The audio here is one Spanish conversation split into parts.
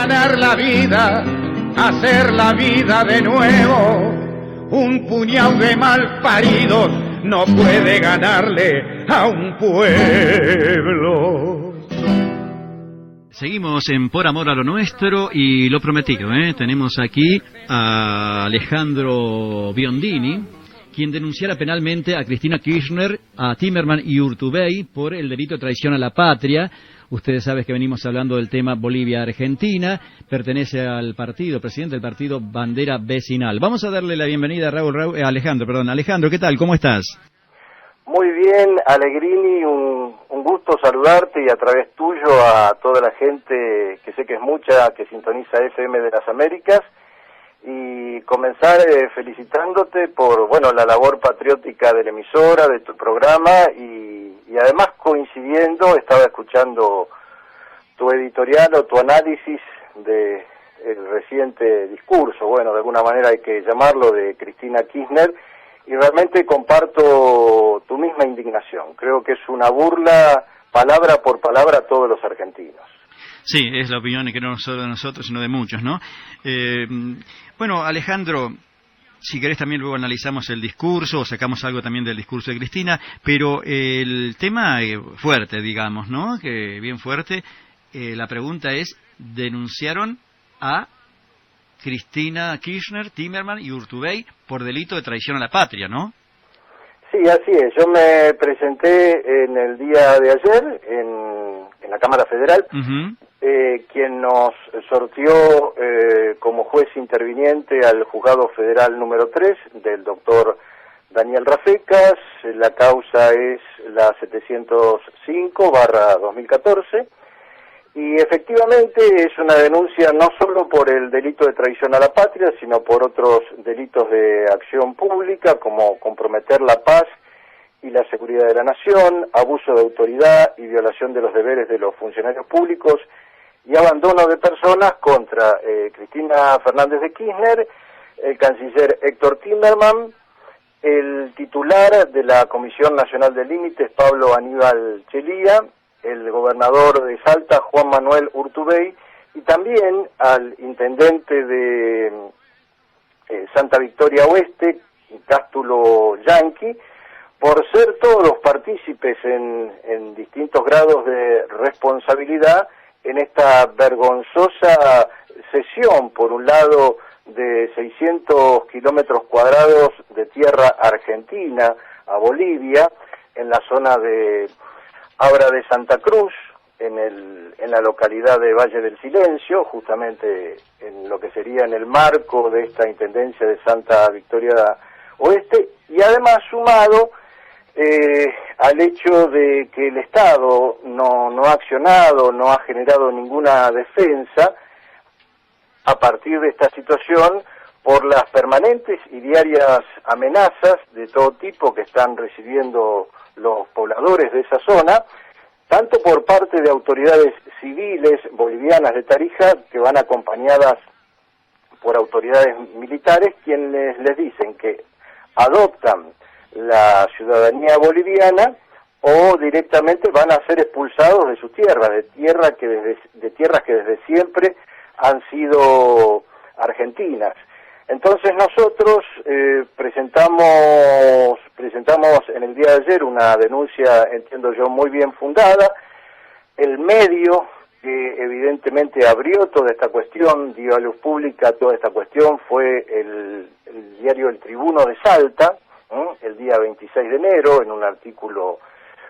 ganar la vida, hacer la vida de nuevo. Un puñado de malparidos no puede ganarle a un pueblo. Seguimos en Por Amor a lo Nuestro y lo prometido, tenemos aquí a Alejandro Biondini, quien denunciara penalmente a Cristina Kirchner, a Timerman y Urtubey por el delito de traición a la patria. Ustedes saben que venimos hablando del tema Bolivia-Argentina, pertenece al partido, presidente del partido Bandera Vecinal. Vamos a darle la bienvenida a Alejandro, ¿qué tal? ¿Cómo estás? Muy bien, Allegrini, un gusto saludarte y a través tuyo a toda la gente que sé que es mucha, que sintoniza FM de las Américas, y comenzar felicitándote por, la labor patriótica de la emisora, de tu programa, y además coincidiendo, estaba escuchando tu editorial o tu análisis de el reciente discurso, de alguna manera hay que llamarlo, de Cristina Kirchner, y realmente comparto tu misma indignación. Creo que es una burla, palabra por palabra, a todos los argentinos. Sí, es la opinión que no solo de nosotros, sino de muchos, ¿no? Alejandro, si querés también luego analizamos el discurso, o sacamos algo también del discurso de Cristina, pero el tema fuerte, digamos, ¿no? Que bien fuerte. La pregunta es, denunciaron a Cristina Kirchner, Timerman y Urtubey por delito de traición a la patria, ¿no? Sí, así es. Yo me presenté en el día de ayer en la Cámara Federal, quien nos sortió como juez interviniente al Juzgado Federal número 3 del doctor Daniel Rafecas. La causa es la 705/2014. Y efectivamente es una denuncia no solo por el delito de traición a la patria, sino por otros delitos de acción pública, como comprometer la paz y la seguridad de la nación, abuso de autoridad y violación de los deberes de los funcionarios públicos y abandono de personas contra Cristina Fernández de Kirchner, el canciller Héctor Timerman, el titular de la Comisión Nacional de Límites, Pablo Aníbal Chelía, el gobernador de Salta, Juan Manuel Urtubey, y también al intendente de Santa Victoria Oeste, Cástulo Yanqui, por ser todos los partícipes en distintos grados de responsabilidad en esta vergonzosa cesión, por un lado, de 600 kilómetros cuadrados de tierra argentina a Bolivia, en la zona de Abra de Santa Cruz, en la localidad de Valle del Silencio, justamente en lo que sería en el marco de esta Intendencia de Santa Victoria Oeste, y además sumado al hecho de que el Estado no ha accionado, no ha generado ninguna defensa a partir de esta situación por las permanentes y diarias amenazas de todo tipo que están recibiendo los pobladores de esa zona, tanto por parte de autoridades civiles bolivianas de Tarija, que van acompañadas por autoridades militares, quienes les dicen que adoptan la ciudadanía boliviana o directamente van a ser expulsados de sus tierras, de tierras que desde siempre han sido argentinas. Entonces nosotros presentamos en el día de ayer una denuncia, entiendo yo, muy bien fundada. El medio que evidentemente abrió toda esta cuestión, dio a luz pública toda esta cuestión, fue el diario El Tribuno de Salta, el día 26 de enero, en un artículo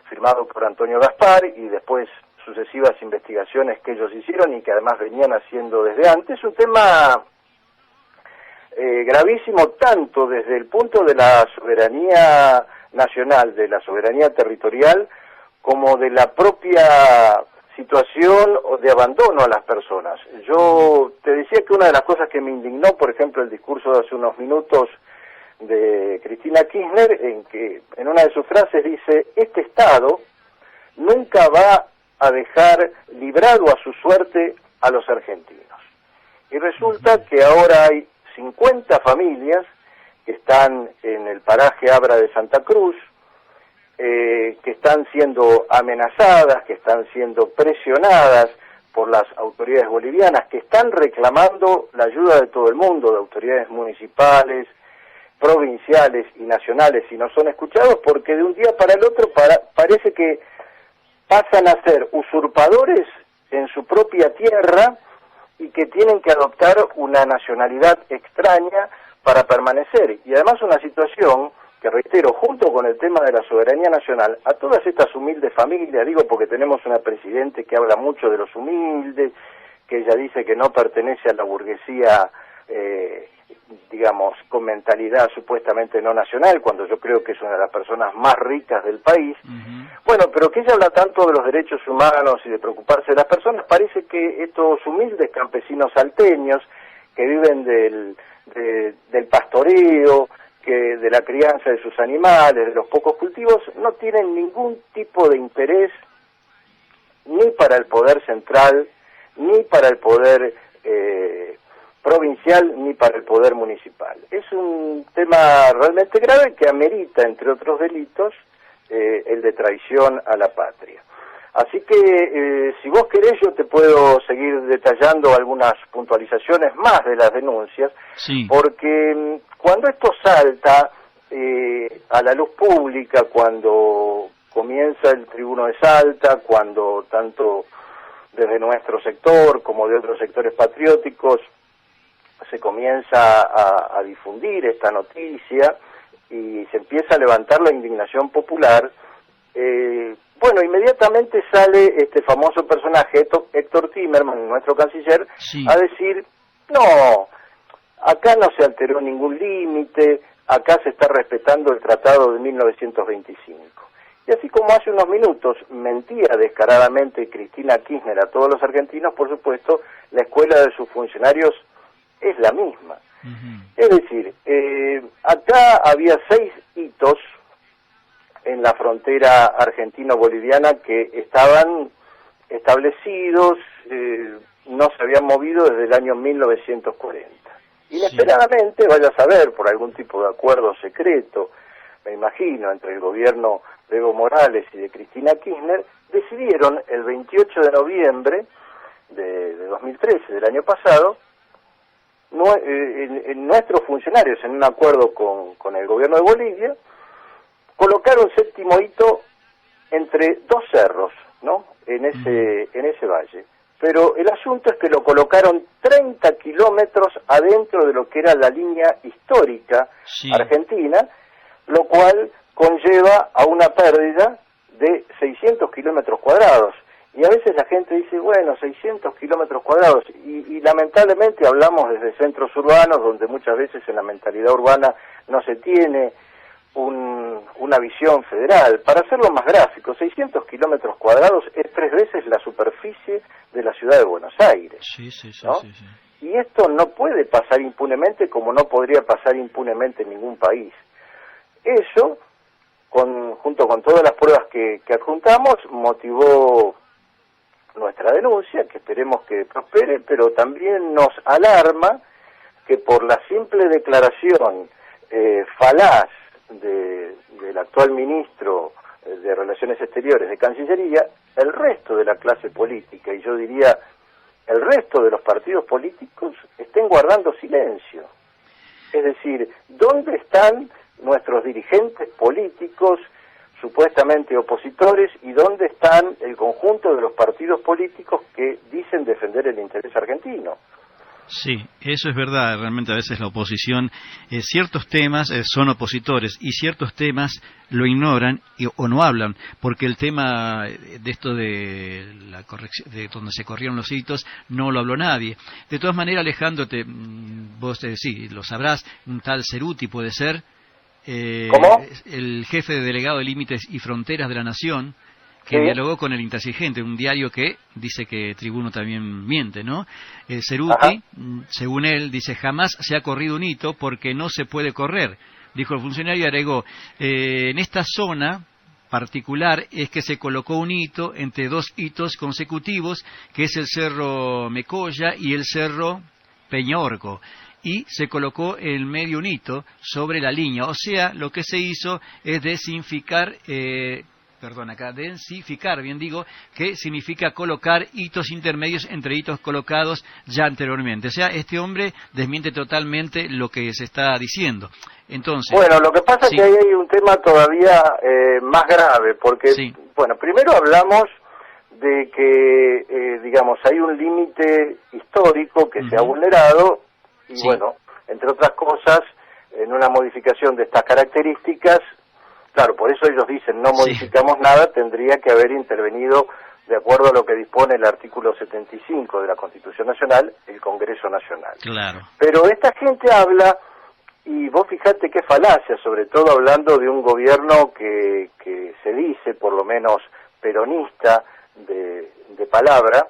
firmado por Antonio Gaspar, y después sucesivas investigaciones que ellos hicieron y que además venían haciendo desde antes. Un tema gravísimo, tanto desde el punto de la soberanía nacional, de la soberanía territorial, como de la propia situación de abandono a las personas. Yo te decía que una de las cosas que me indignó, por ejemplo, el discurso de hace unos minutos de Cristina Kirchner, en que en una de sus frases dice: este Estado nunca va a dejar librado a su suerte a los argentinos. Y resulta que ahora hay 50 familias que están en el paraje Abra de Santa Cruz, que están siendo amenazadas, que están siendo presionadas por las autoridades bolivianas, que están reclamando la ayuda de todo el mundo, de autoridades municipales, provinciales y nacionales, y no son escuchados porque de un día para el otro parece que pasan a ser usurpadores en su propia tierra y que tienen que adoptar una nacionalidad extraña para permanecer. Y además una situación que, reitero, junto con el tema de la soberanía nacional, a todas estas humildes familias, digo porque tenemos una presidente que habla mucho de los humildes, que ella dice que no pertenece a la burguesía, digamos, con mentalidad supuestamente no nacional, cuando yo creo que es una de las personas más ricas del país. Bueno, pero que ella habla tanto de los derechos humanos y de preocuparse de las personas, parece que estos humildes campesinos salteños que viven del pastoreo, que de la crianza de sus animales, de los pocos cultivos, no tienen ningún tipo de interés ni para el poder central, ni para el poder provincial, ni para el poder municipal. Es un tema realmente grave que amerita, entre otros delitos, el de traición a la patria. Así que, si vos querés, yo te puedo seguir detallando algunas puntualizaciones más de las denuncias, sí, porque cuando esto salta a la luz pública, cuando comienza el Tribuno de Salta, cuando tanto desde nuestro sector como de otros sectores patrióticos se comienza a difundir esta noticia y se empieza a levantar la indignación popular, bueno, inmediatamente sale este famoso personaje, Héctor Timerman, nuestro canciller, sí, a decir, no, acá no se alteró ningún límite, acá se está respetando el tratado de 1925. Y así como hace unos minutos mentía descaradamente Cristina Kirchner a todos los argentinos, por supuesto, la escuela de sus funcionarios es la misma. Es decir, acá había 6 hitos en la frontera argentino-boliviana que estaban establecidos, no se habían movido desde el año 1940. Inesperadamente, vaya a saber, por algún tipo de acuerdo secreto, me imagino, entre el gobierno de Evo Morales y de Cristina Kirchner, decidieron el 28 de noviembre de 2013, del año pasado, nuestros funcionarios, en un acuerdo con el gobierno de Bolivia, colocar un 7º hito entre 2 cerros, ¿no?, en ese valle. Pero el asunto es que lo colocaron 30 kilómetros adentro de lo que era la línea histórica argentina, lo cual conlleva a una pérdida de 600 kilómetros cuadrados. Y a veces la gente dice, bueno, 600 kilómetros cuadrados, y lamentablemente hablamos desde centros urbanos, donde muchas veces en la mentalidad urbana no se tiene una visión federal. Para hacerlo más gráfico, 600 kilómetros cuadrados es 3 veces la superficie de la ciudad de Buenos Aires. ¿No? Sí. Y esto no puede pasar impunemente, como no podría pasar impunemente en ningún país. Eso, junto con todas las pruebas que adjuntamos, motivó nuestra denuncia, que esperemos que prospere, pero también nos alarma que por la simple declaración falaz del actual ministro de Relaciones Exteriores de Cancillería, el resto de la clase política, y yo diría el resto de los partidos políticos, estén guardando silencio. Es decir, ¿dónde están nuestros dirigentes políticos supuestamente opositores y dónde están el conjunto de los partidos políticos que dicen defender el interés argentino? Sí, eso es verdad. Realmente a veces la oposición, ciertos temas son opositores y ciertos temas lo ignoran o no hablan, porque el tema de esto de la corrección, de donde se corrieron los hitos, no lo habló nadie. De todas maneras, Alejandro, vos sí, lo sabrás, un tal Ceruti puede ser, ¿Cómo? El jefe de delegado de Límites y Fronteras de la Nación, que sí, dialogó con El Intransigente, un diario que dice que Tribuno también miente, ¿no? Ceruti, según él, dice, jamás se ha corrido un hito porque no se puede correr. Dijo el funcionario y agregó, en esta zona particular es que se colocó un hito entre 2 hitos consecutivos, que es el Cerro Mecoya y el Cerro Peñorco, y se colocó en medio un hito sobre la línea. O sea, lo que se hizo es desinficar perdón, acá, densificar, bien digo, que significa colocar hitos intermedios entre hitos colocados ya anteriormente. O sea, este hombre desmiente totalmente lo que se está diciendo. Entonces, bueno, lo que pasa es que ahí hay un tema todavía más grave, porque, bueno, primero hablamos de que, digamos, hay un límite histórico que se ha vulnerado, y bueno, entre otras cosas, en una modificación de estas características, claro, por eso ellos dicen no modificamos nada, tendría que haber intervenido, de acuerdo a lo que dispone el artículo 75 de la Constitución Nacional, el Congreso Nacional. Claro. Pero esta gente habla, y vos fijate qué falacia, sobre todo hablando de un gobierno que se dice, por lo menos peronista, de palabra,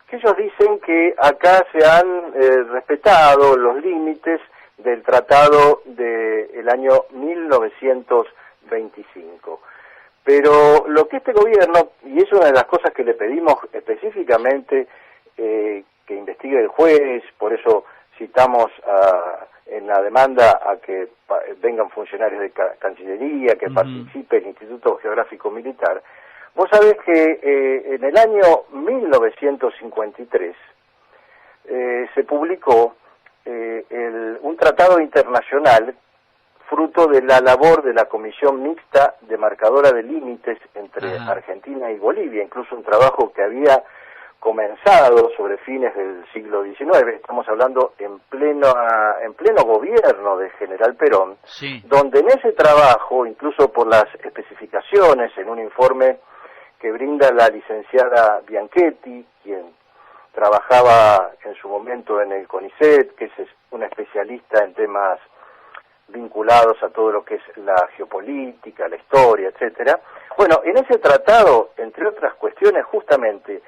que ellos dicen que acá se han respetado los límites del tratado del año 1925. Pero lo que este gobierno, y es una de las cosas que le pedimos específicamente que investigue el juez, por eso citamos en la demanda a que vengan funcionarios de Cancillería, que participe el Instituto Geográfico Militar. Vos sabés que en el año 1953 se publicó un tratado internacional fruto de la labor de la Comisión Mixta Demarcadora de Límites entre Argentina y Bolivia, incluso un trabajo que había comenzado sobre fines del siglo XIX, estamos hablando en pleno gobierno de General Perón, donde en ese trabajo, incluso por las especificaciones en un informe que brinda la licenciada Bianchetti, quien trabajaba en su momento en el CONICET, que es una especialista en temas vinculados a todo lo que es la geopolítica, la historia, etcétera. Bueno, en ese tratado, entre otras cuestiones, justamente,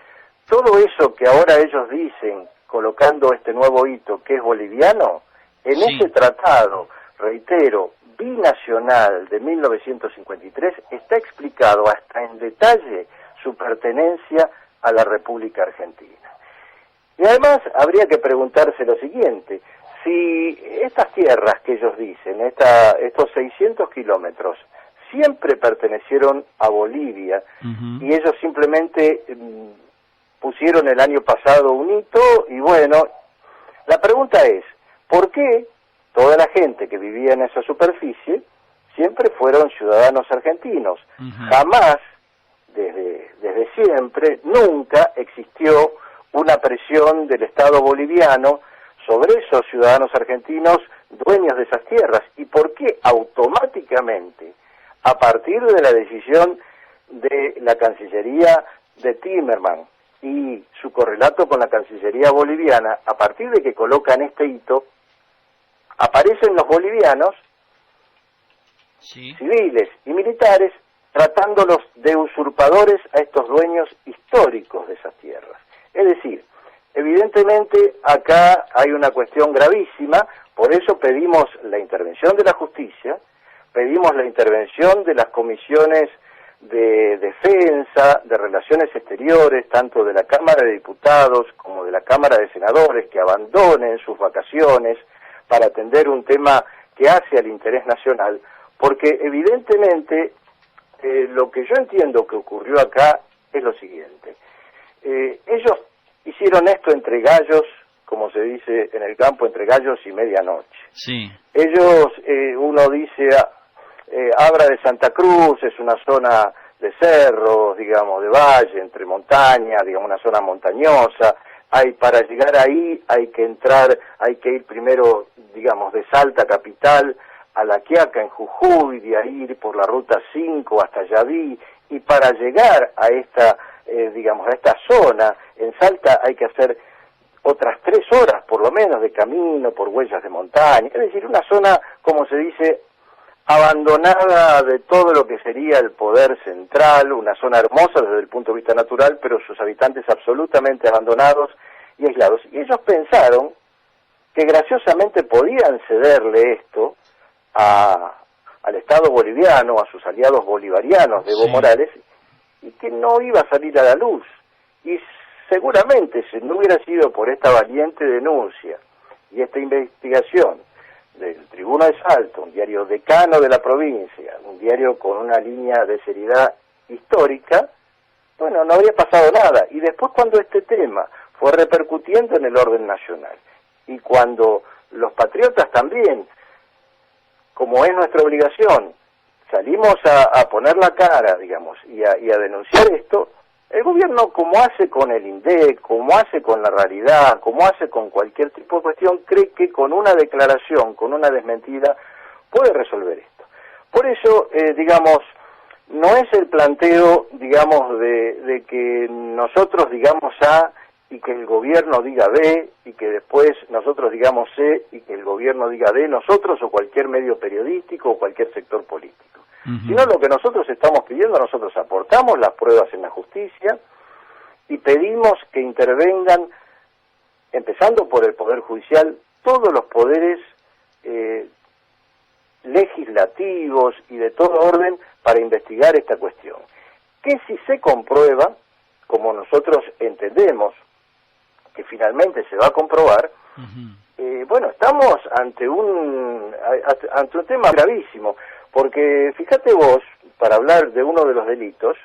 todo eso que ahora ellos dicen, colocando este nuevo hito que es boliviano, en ese tratado, reitero, binacional de 1953, está explicado hasta en detalle su pertenencia a la República Argentina. Y además habría que preguntarse lo siguiente: si estas tierras que ellos dicen, estos 600 kilómetros, siempre pertenecieron a Bolivia, y ellos simplemente pusieron el año pasado un hito, y bueno, la pregunta es, ¿por qué toda la gente que vivía en esa superficie siempre fueron ciudadanos argentinos? Jamás, desde siempre, nunca existió una presión del Estado boliviano sobre esos ciudadanos argentinos dueños de esas tierras. ¿Y por qué automáticamente, a partir de la decisión de la Cancillería de Timerman y su correlato con la Cancillería boliviana, a partir de que colocan este hito, aparecen los bolivianos, civiles y militares, tratándolos de usurpadores a estos dueños históricos de esas tierras? Es decir, evidentemente acá hay una cuestión gravísima, por eso pedimos la intervención de la justicia, pedimos la intervención de las comisiones de defensa, de relaciones exteriores, tanto de la Cámara de Diputados como de la Cámara de Senadores, que abandonen sus vacaciones para atender un tema que hace al interés nacional, porque evidentemente lo que yo entiendo que ocurrió acá es lo siguiente. Ellos hicieron esto entre gallos, como se dice en el campo, entre gallos y medianoche. Ellos, uno dice, Abra de Santa Cruz es una zona de cerros, digamos, de valle, entre montañas, digamos, una zona montañosa. Para llegar ahí hay que ir primero, digamos, de Salta capital a La Quiaca en Jujuy, de ahí ir por la ruta 5 hasta Yaví, y para llegar a esta zona, en Salta hay que hacer otras 3 horas por lo menos de camino por huellas de montaña, es decir, una zona, como se dice, abandonada de todo lo que sería el poder central, una zona hermosa desde el punto de vista natural, pero sus habitantes absolutamente abandonados y aislados. Y ellos pensaron que graciosamente podían cederle esto al Estado boliviano, a sus aliados bolivarianos de Evo Morales, y que no iba a salir a la luz. Y seguramente, si no hubiera sido por esta valiente denuncia y esta investigación del Tribuno de Salto, un diario decano de la provincia, un diario con una línea de seriedad histórica, bueno, no habría pasado nada. Y después cuando este tema fue repercutiendo en el orden nacional, y cuando los patriotas también, como es nuestra obligación, salimos a poner la cara, digamos, y a denunciar esto, el gobierno, como hace con el INDEC, como hace con la realidad, como hace con cualquier tipo de cuestión, cree que con una declaración, con una desmentida, puede resolver esto. Por eso, digamos, no es el planteo, digamos, de que nosotros digamos A y que el gobierno diga B, y que después nosotros digamos C y que el gobierno diga D, nosotros o cualquier medio periodístico o cualquier sector político. Sino lo que nosotros estamos pidiendo, nosotros aportamos las pruebas en la justicia y pedimos que intervengan, empezando por el Poder Judicial, todos los poderes legislativos y de todo orden para investigar esta cuestión. Que si se comprueba, como nosotros entendemos que finalmente se va a comprobar, bueno, estamos ante un tema gravísimo. Porque fíjate vos, para hablar de uno de los delitos,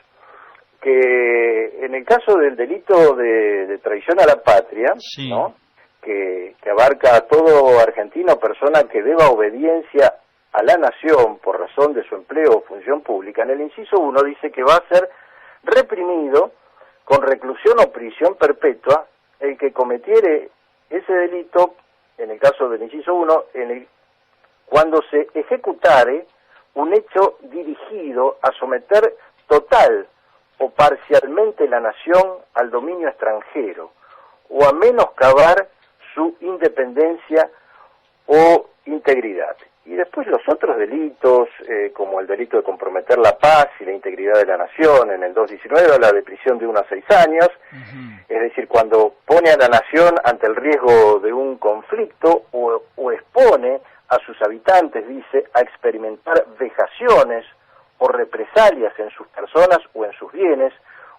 que en el caso del delito de traición a la patria, sí, ¿no?, que abarca a todo argentino, persona que deba obediencia a la nación por razón de su empleo o función pública, en el inciso 1 dice que va a ser reprimido con reclusión o prisión perpetua el que cometiere ese delito, en el caso del inciso 1, cuando se ejecutare un hecho dirigido a someter total o parcialmente la nación al dominio extranjero, o a menoscabar su independencia o integridad. Y después los otros delitos, como el delito de comprometer la paz y la integridad de la nación, en el 219 habla de prisión de 1 a 6 años, es decir, cuando pone a la nación ante el riesgo de un conflicto o expone a sus habitantes, dice, a experimentar vejaciones o represalias en sus personas o en sus bienes,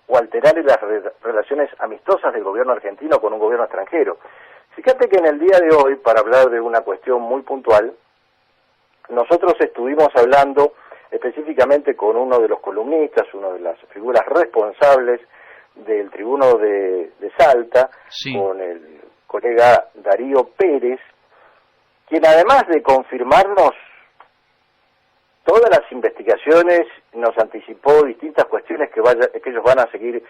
o alterar las relaciones amistosas del gobierno argentino con un gobierno extranjero. Fíjate que en el día de hoy, para hablar de una cuestión muy puntual, nosotros estuvimos hablando específicamente con uno de los columnistas, una de las figuras responsables del Tribuno de Salta, sí, con el colega Darío Pérez, quien además de confirmarnos todas las investigaciones, nos anticipó distintas cuestiones que ellos van a seguir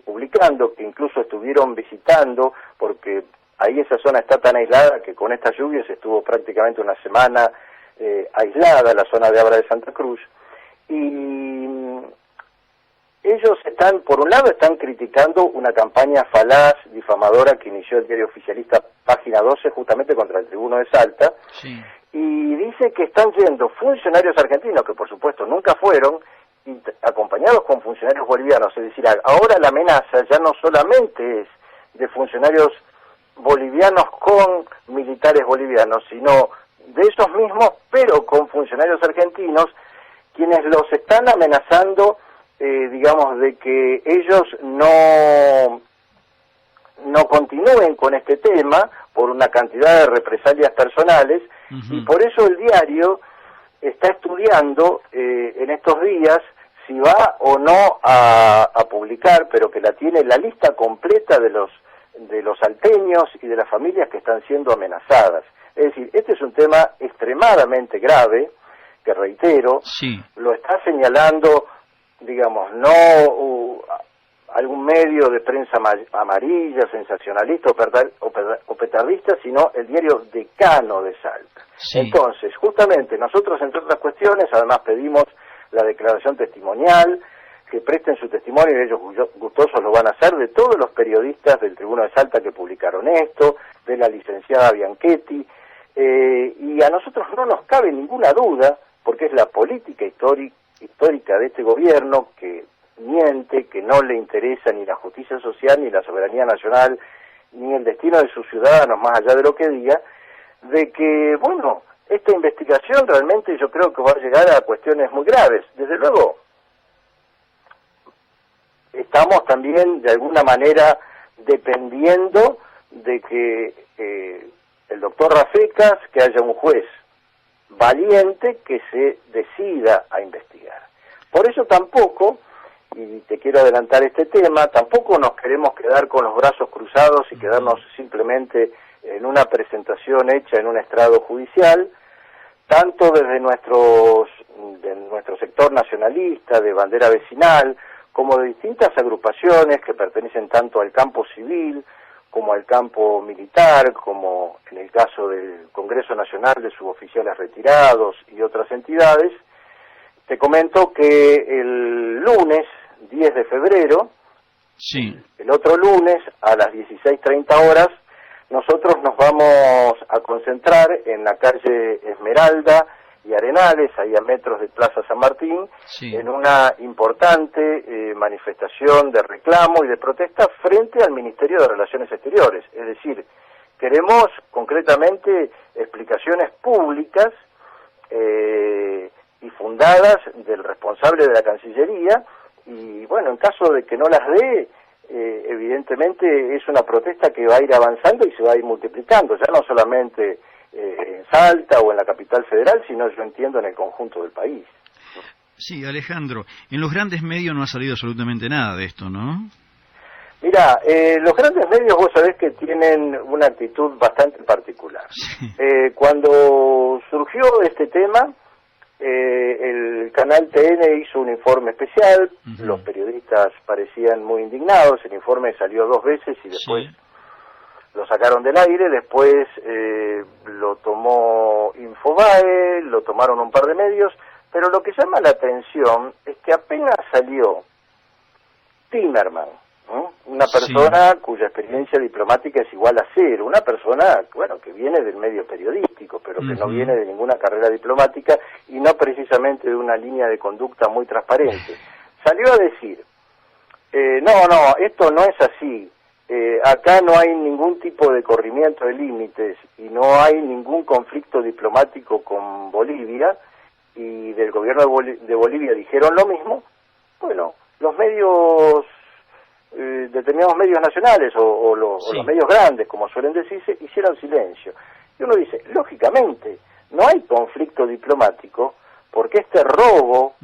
publicando, que incluso estuvieron visitando, porque ahí esa zona está tan aislada que con estas lluvias estuvo prácticamente una semana aislada, la zona de Abra de Santa Cruz, y ellos están, por un lado, están criticando una campaña falaz, difamadora, que inició el diario oficialista Página 12, justamente contra el Tribuno de Salta, sí, y dice que están yendo funcionarios argentinos, que por supuesto nunca fueron, acompañados con funcionarios bolivianos, es decir, ahora la amenaza ya no solamente es de funcionarios bolivianos con militares bolivianos, sino de esos mismos, pero con funcionarios argentinos, quienes los están amenazando, digamos, de que ellos no continúen con este tema por una cantidad de represalias personales, y por eso el diario está estudiando en estos días si va o no a publicar, pero que tiene la lista completa de los salteños y de las familias que están siendo amenazadas. Es decir, este es un tema extremadamente grave, que reitero, sí, lo está señalando, digamos, no algún medio de prensa amarilla, sensacionalista o petardista, sino el diario Decano de Salta. Sí. Entonces, justamente, nosotros, entre otras cuestiones, además pedimos la declaración testimonial, que presten su testimonio, y ellos gustosos lo van a hacer, de todos los periodistas del Tribuno de Salta que publicaron esto, de la licenciada Bianchetti, y a nosotros no nos cabe ninguna duda, porque es la política histórica de este gobierno, que miente, que no le interesa ni la justicia social, ni la soberanía nacional, ni el destino de sus ciudadanos, más allá de lo que diga, de que, bueno, esta investigación realmente yo creo que va a llegar a cuestiones muy graves. Desde luego, estamos también, de alguna manera, dependiendo de que el doctor Rafecas, que haya un juez valiente que se decida a investigar. Por eso tampoco y te quiero adelantar este tema, tampoco nos queremos quedar con los brazos cruzados y quedarnos simplemente en una presentación hecha en un estrado judicial, tanto desde nuestro sector nacionalista, de bandera vecinal, como de distintas agrupaciones que pertenecen tanto al campo civil como al campo militar, como en el caso del Congreso Nacional de Suboficiales Retirados y otras entidades. Te comento que el lunes 10 de febrero, sí, el otro lunes a las 16:30 horas, nosotros nos vamos a concentrar en la calle Esmeralda y Arenales, ahí a metros de Plaza San Martín, sí, en una importante manifestación de reclamo y de protesta frente al Ministerio de Relaciones Exteriores. Es decir, queremos concretamente explicaciones públicas y fundadas del responsable de la Cancillería, y bueno, en caso de que no las dé, evidentemente es una protesta que va a ir avanzando y se va a ir multiplicando, ya no solamente en Salta o en la capital federal, sino yo entiendo en el conjunto del país. Sí, Alejandro, en los grandes medios no ha salido absolutamente nada de esto, ¿no? Mira, los grandes medios vos sabés que tienen una actitud bastante particular. Sí. Cuando surgió este tema, el canal TN hizo un informe especial, los periodistas parecían muy indignados, el informe salió 2 veces y después Sí. lo sacaron del aire, después lo tomó Infobae, lo tomaron un par de medios, pero lo que llama la atención es que apenas salió Timerman, una persona cuya experiencia diplomática es igual a 0, una persona, bueno, que viene del medio periodístico, pero que no viene de ninguna carrera diplomática y no precisamente de una línea de conducta muy transparente. Salió a decir, no, esto no es así, acá no hay ningún tipo de corrimiento de límites y no hay ningún conflicto diplomático con Bolivia, y del gobierno de Bolivia dijeron lo mismo. Bueno, los medios, determinados medios nacionales o los medios grandes, como suelen decirse, hicieron silencio. Y uno dice, lógicamente, no hay conflicto diplomático porque este robo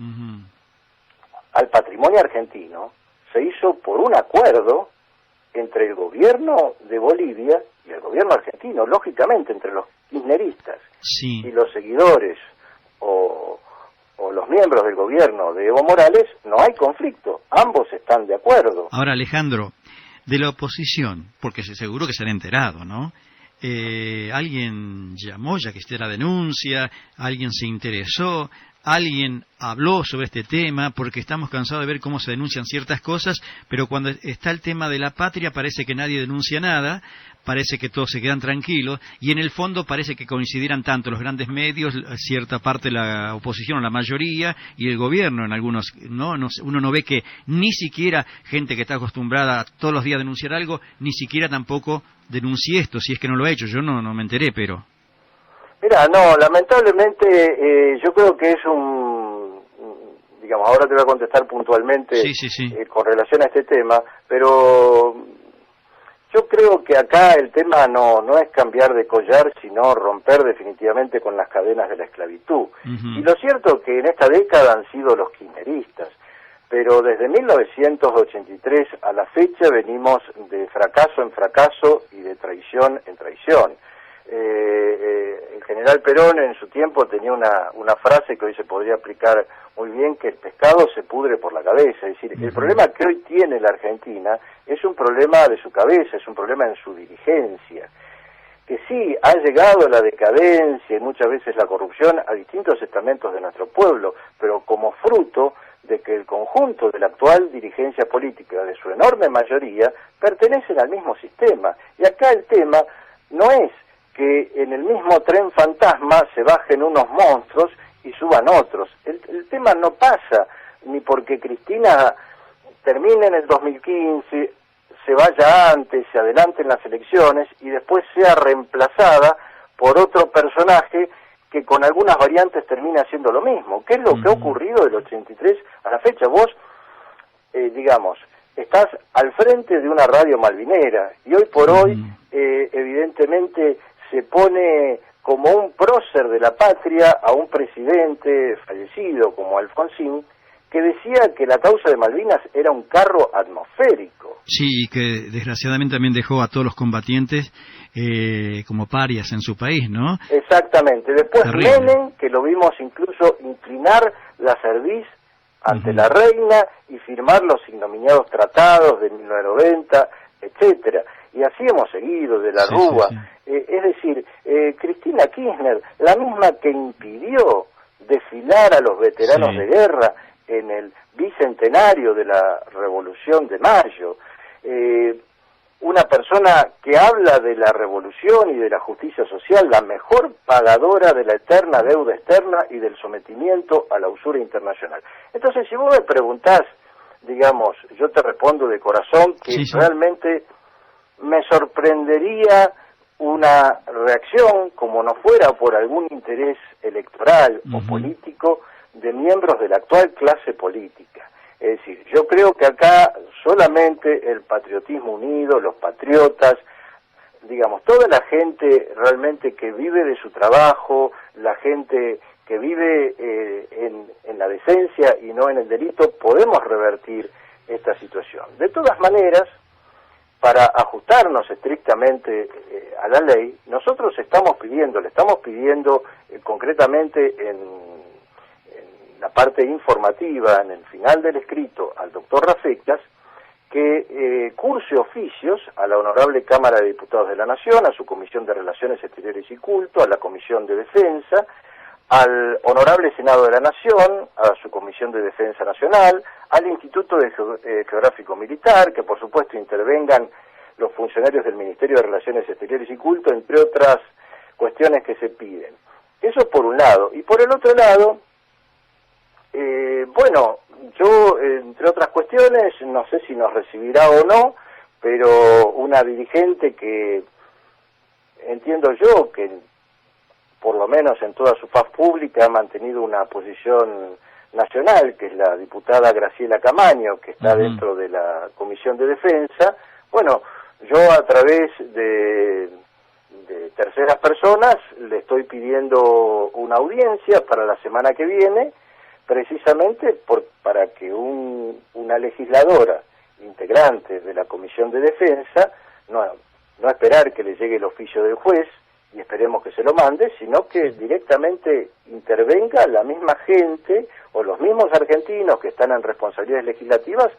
al patrimonio argentino se hizo por un acuerdo entre el gobierno de Bolivia y el gobierno argentino, lógicamente entre los kirchneristas y los seguidores o los miembros del gobierno de Evo Morales, no hay conflicto, ambos están de acuerdo. Ahora, Alejandro, de la oposición, porque seguro que se han enterado, ¿no? Alguien llamó ya que esté la denuncia, alguien se interesó, alguien habló sobre este tema, porque estamos cansados de ver cómo se denuncian ciertas cosas, pero cuando está el tema de la patria parece que nadie denuncia nada, parece que todos se quedan tranquilos, y en el fondo parece que coincidieran tanto los grandes medios, cierta parte de la oposición o la mayoría, y el gobierno en algunos, ¿no? Uno no ve que ni siquiera gente que está acostumbrada a todos los días a denunciar algo, ni siquiera tampoco denuncie esto, si es que no lo ha hecho. Yo no me enteré, pero... Mira, no, lamentablemente yo creo que es digamos, ahora te voy a contestar puntualmente con relación a este tema, pero yo creo que acá el tema no es cambiar de collar, sino romper definitivamente con las cadenas de la esclavitud. Y lo cierto es que en esta década han sido los kirchneristas, pero desde 1983 a la fecha venimos de fracaso en fracaso y de traición en traición. El general Perón en su tiempo tenía una frase que hoy se podría aplicar muy bien, que el pescado se pudre por la cabeza. Es decir, el problema que hoy tiene la Argentina es un problema de su cabeza, es un problema en su dirigencia, que sí ha llegado la decadencia y muchas veces la corrupción a distintos estamentos de nuestro pueblo, pero como fruto de que el conjunto de la actual dirigencia política, de su enorme mayoría, pertenecen al mismo sistema. Y acá el tema no es que en el mismo tren fantasma se bajen unos monstruos y suban otros. El tema no pasa ni porque Cristina termine en el 2015, se vaya antes, se adelanten las elecciones y después sea reemplazada por otro personaje que con algunas variantes termina haciendo lo mismo. ¿Qué es lo que ha ocurrido del 83 a la fecha? Vos, digamos, estás al frente de una radio malvinera y hoy por hoy, evidentemente, se pone como un prócer de la patria a un presidente fallecido como Alfonsín, que decía que la causa de Malvinas era un carro atmosférico. Sí, y que desgraciadamente también dejó a todos los combatientes como parias en su país, ¿no? Exactamente. Después Terrible. Menem, que lo vimos incluso inclinar la cerviz ante la reina y firmar los ignominiados tratados de 1990, etcétera. Y así hemos seguido, de la Rúa. Sí. Es decir, Cristina Kirchner, la misma que impidió desfilar a los veteranos Sí. de guerra en el bicentenario de la Revolución de Mayo, una persona que habla de la revolución y de la justicia social, la mejor pagadora de la eterna deuda externa y del sometimiento a la usura internacional. Entonces, si vos me preguntás, digamos, yo te respondo de corazón que Sí. realmente me sorprendería una reacción, como no fuera por algún interés electoral o político, de miembros de la actual clase política. Es decir, yo creo que acá solamente el patriotismo unido, los patriotas, digamos, toda la gente realmente que vive de su trabajo, la gente que vive en la decencia y no en el delito, podemos revertir esta situación. De todas maneras, para ajustarnos estrictamente a la ley, nosotros le estamos pidiendo concretamente en la parte informativa, en el final del escrito, al doctor Rafecas, que curse oficios a la Honorable Cámara de Diputados de la Nación, a su Comisión de Relaciones Exteriores y Culto, a la Comisión de Defensa, al Honorable Senado de la Nación, a su Comisión de Defensa Nacional, al Instituto Geográfico Militar, que por supuesto intervengan los funcionarios del Ministerio de Relaciones Exteriores y Culto, entre otras cuestiones que se piden. Eso por un lado. Y por el otro lado, bueno, yo, entre otras cuestiones, no sé si nos recibirá o no, pero una dirigente que entiendo yo que por lo menos en toda su faz pública ha mantenido una posición nacional, que es la diputada Graciela Camaño, que está dentro de la Comisión de Defensa. Bueno, yo a través de terceras personas le estoy pidiendo una audiencia para la semana que viene, precisamente para que una legisladora integrante de la Comisión de Defensa, no esperar que le llegue el oficio del juez, y esperemos que se lo mande, sino que directamente intervenga la misma gente o los mismos argentinos que están en responsabilidades legislativas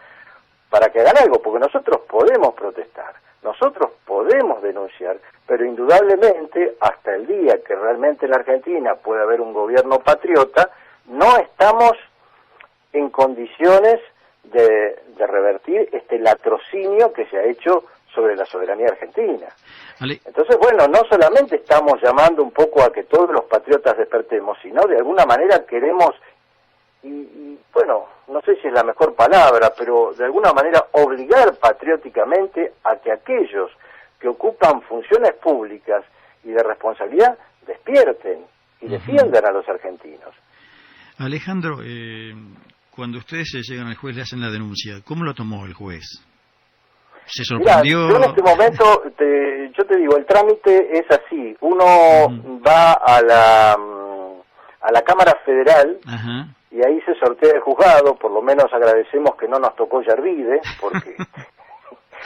para que hagan algo, porque nosotros podemos protestar, nosotros podemos denunciar, pero indudablemente hasta el día que realmente en la Argentina pueda haber un gobierno patriota, no estamos en condiciones de revertir este latrocinio que se ha hecho sobre la soberanía argentina. Ale. Entonces, bueno, no solamente estamos llamando un poco a que todos los patriotas despertemos, sino de alguna manera queremos, y bueno, no sé si es la mejor palabra, pero de alguna manera obligar patrióticamente a que aquellos que ocupan funciones públicas y de responsabilidad despierten y defiendan a los argentinos. Alejandro, cuando ustedes llegan al juez, le hacen la denuncia, ¿cómo lo tomó el juez? ¿Se sorprendió? Mirá, yo en este momento, yo te digo, el trámite es así. Uno va a la Cámara Federal y ahí se sortea el juzgado. Por lo menos agradecemos que no nos tocó Yervide, porque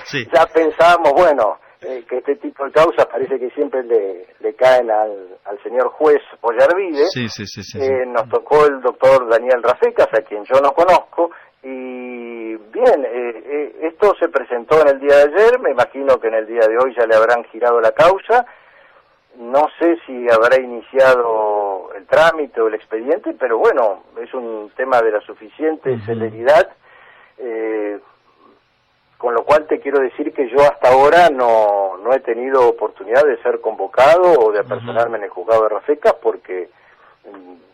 sí. Ya pensábamos, bueno, que este tipo de causas parece que siempre le caen al señor juez o Yervide. Sí. Nos tocó el doctor Daniel Rafecas, a quien yo no conozco, y bien, esto se presentó en el día de ayer, me imagino que en el día de hoy ya le habrán girado la causa, no sé si habrá iniciado el trámite o el expediente, pero bueno, es un tema de la suficiente celeridad, con lo cual te quiero decir que yo hasta ahora no he tenido oportunidad de ser convocado o de apersonarme en el juzgado de Rafecas porque,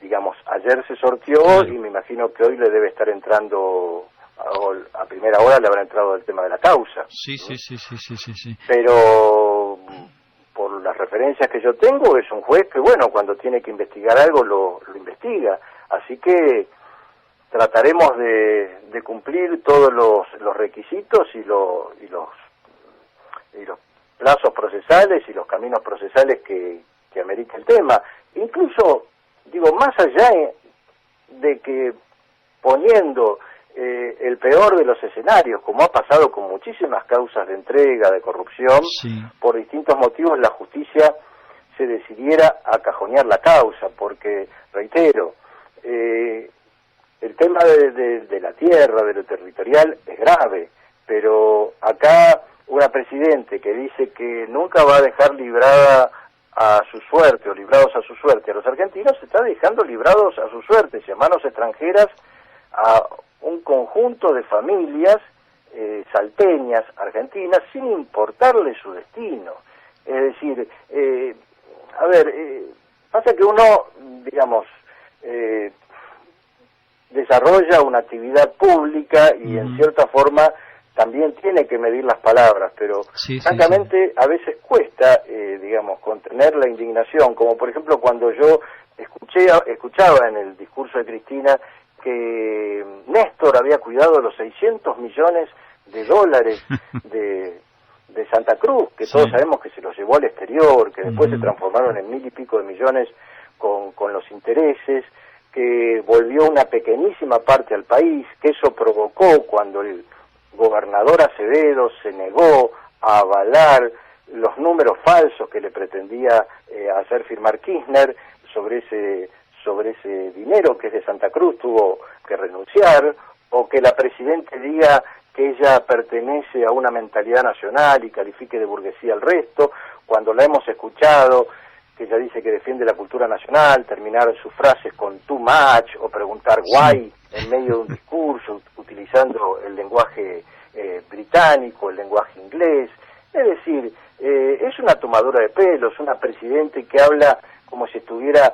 digamos, ayer se sorteó y me imagino que hoy le debe estar entrando, a primera hora le habrá entrado el tema de la causa. Sí. Pero por las referencias que yo tengo es un juez que, bueno, cuando tiene que investigar algo lo investiga, así que trataremos de cumplir todos los requisitos y los plazos procesales y los caminos procesales que amerita el tema. Incluso, digo, más allá de que poniendo el peor de los escenarios, como ha pasado con muchísimas causas de entrega, de corrupción, sí, por distintos motivos la justicia se decidiera a cajonear la causa, porque, reitero, el tema de la tierra, de lo territorial, es grave, pero acá una presidente que dice que nunca va a dejar librada a su suerte, o librados a su suerte a los argentinos, se está dejando librados a su suerte, a manos extranjeras, a un conjunto de familias salteñas, argentinas, sin importarle su destino. Es decir, pasa que uno, digamos, desarrolla una actividad pública y en cierta forma también tiene que medir las palabras, pero francamente a veces cuesta, digamos, contener la indignación, como por ejemplo cuando yo escuchaba en el discurso de Cristina que Néstor había cuidado los 600 millones de dólares de Santa Cruz, que todos sabemos que se los llevó al exterior, que después se transformaron en 1000 y pico de millones con los intereses, que volvió una pequeñísima parte al país, que eso provocó cuando el gobernador Acevedo se negó a avalar los números falsos que le pretendía hacer firmar Kirchner sobre ese dinero que es de Santa Cruz, tuvo que renunciar, o que la Presidente diga que ella pertenece a una mentalidad nacional y califique de burguesía al resto, cuando la hemos escuchado, que ella dice que defiende la cultura nacional, terminar sus frases con too much, o preguntar why en medio de un discurso, utilizando el lenguaje británico, el lenguaje inglés. Es decir, es una tomadura de pelos, una Presidente que habla como si estuviera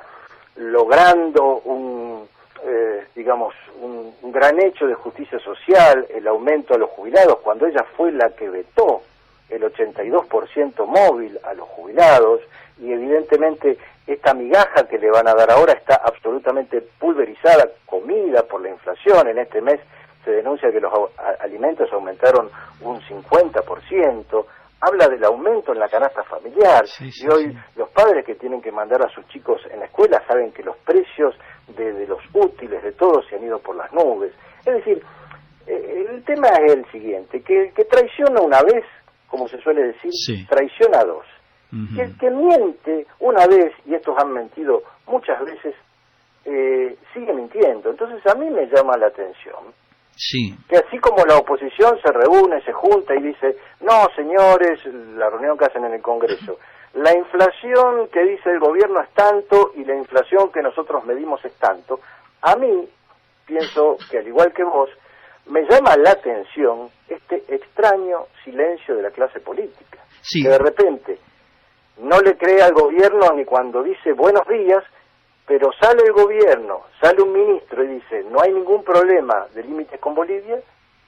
logrando un gran hecho de justicia social, el aumento a los jubilados, cuando ella fue la que vetó el 82% móvil a los jubilados, y evidentemente esta migaja que le van a dar ahora está absolutamente pulverizada, comida por la inflación. En este mes se denuncia que los alimentos aumentaron un 50%, habla del aumento en la canasta familiar, y hoy los padres que tienen que mandar a sus chicos en la escuela saben que los precios de los útiles, de todo, se han ido por las nubes. Es decir, el tema es el siguiente, que traiciona una vez, como se suele decir, traiciona dos. Que el que miente una vez, y estos han mentido muchas veces, sigue mintiendo. Entonces a mí me llama la atención que así como la oposición se reúne, se junta y dice, no señores, la reunión que hacen en el Congreso, la inflación que dice el gobierno es tanto y la inflación que nosotros medimos es tanto, a mí, pienso que al igual que vos, me llama la atención este extraño silencio de la clase política, que de repente no le cree al gobierno ni cuando dice buenos días, pero sale el gobierno, sale un ministro y dice no hay ningún problema de límites con Bolivia,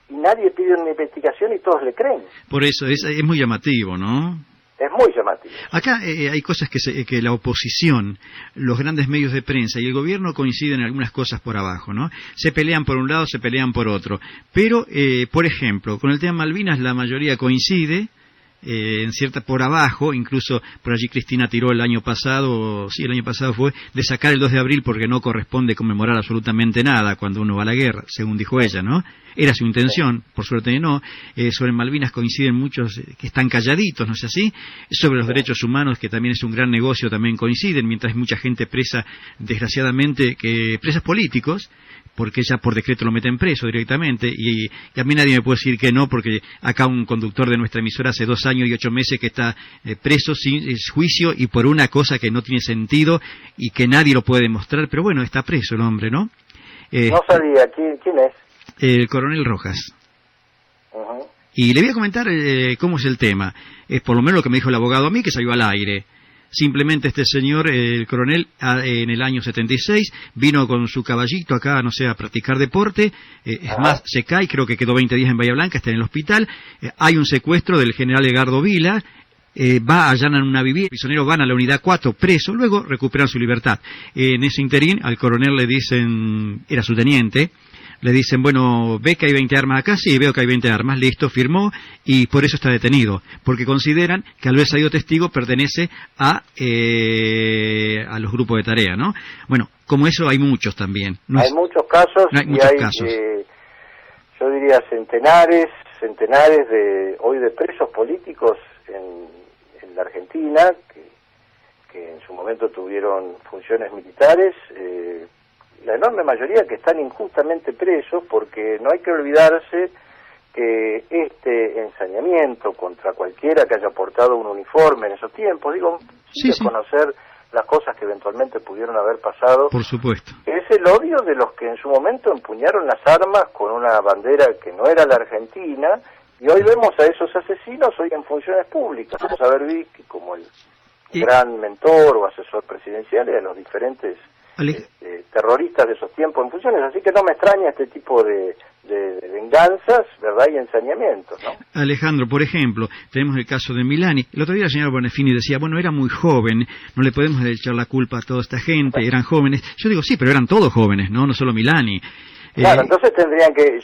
y nadie pide una investigación y todos le creen. Por eso es muy llamativo, ¿no? Es muy llamativo. Acá hay cosas que la oposición, los grandes medios de prensa y el gobierno coinciden en algunas cosas por abajo, ¿no? Se pelean por un lado, se pelean por otro. Pero, por ejemplo, con el tema Malvinas la mayoría coincide, por abajo, incluso por allí Cristina tiró el año pasado fue, de sacar el 2 de abril porque no corresponde conmemorar absolutamente nada cuando uno va a la guerra, según dijo ella, ¿no? Era su intención, por suerte no. Sobre Malvinas coinciden muchos que están calladitos, ¿no es así? Sobre los derechos humanos, que también es un gran negocio, también coinciden, mientras hay mucha gente presa, desgraciadamente, presos políticos, porque ya por decreto lo meten preso directamente, y a mí nadie me puede decir que no, porque acá un conductor de nuestra emisora hace 2 años y 8 meses que está preso sin juicio y por una cosa que no tiene sentido y que nadie lo puede demostrar, pero bueno, está preso el hombre, ¿no? No sabía, ¿quién es? El coronel Rojas. Y le voy a comentar cómo es el tema. Es por lo menos lo que me dijo el abogado a mí, que salió al aire. Simplemente este señor, el coronel, en el año 76, vino con su caballito acá, no sé, a practicar deporte, es más, se cae, creo que quedó 20 días en Bahía Blanca, está en el hospital, hay un secuestro del general Edgardo Vila, allanan una vivienda, los prisioneros van a la unidad 4 preso, luego recuperan su libertad. En ese interín, al coronel le dicen, era su teniente, le dicen, bueno, ¿ve que hay 20 armas acá? Sí, veo que hay 20 armas, listo, firmó, y por eso está detenido, porque consideran que al haber salido testigo pertenece a los grupos de tarea, ¿no? Bueno, como eso hay muchos también. Hay muchos casos, yo diría centenares de presos políticos en la Argentina, que en su momento tuvieron funciones militares, la enorme mayoría que están injustamente presos, porque no hay que olvidarse que este ensañamiento contra cualquiera que haya portado un uniforme en esos tiempos, sin conocer las cosas que eventualmente pudieron haber pasado, por supuesto, es el odio de los que en su momento empuñaron las armas con una bandera que no era la argentina, y hoy vemos a esos asesinos hoy en funciones públicas. Vamos a ver Berbisky como el gran mentor o asesor presidencial de los diferentes terroristas de esos tiempos en funciones, así que no me extraña este tipo de venganzas, ¿verdad? Y ensañamientos, ¿no? Alejandro, por ejemplo, tenemos el caso de Milani. El otro día la señora Bonafini decía, bueno, era muy joven, no le podemos echar la culpa a toda esta gente, eran jóvenes. Yo digo, sí, pero eran todos jóvenes, no solo Milani. Claro, entonces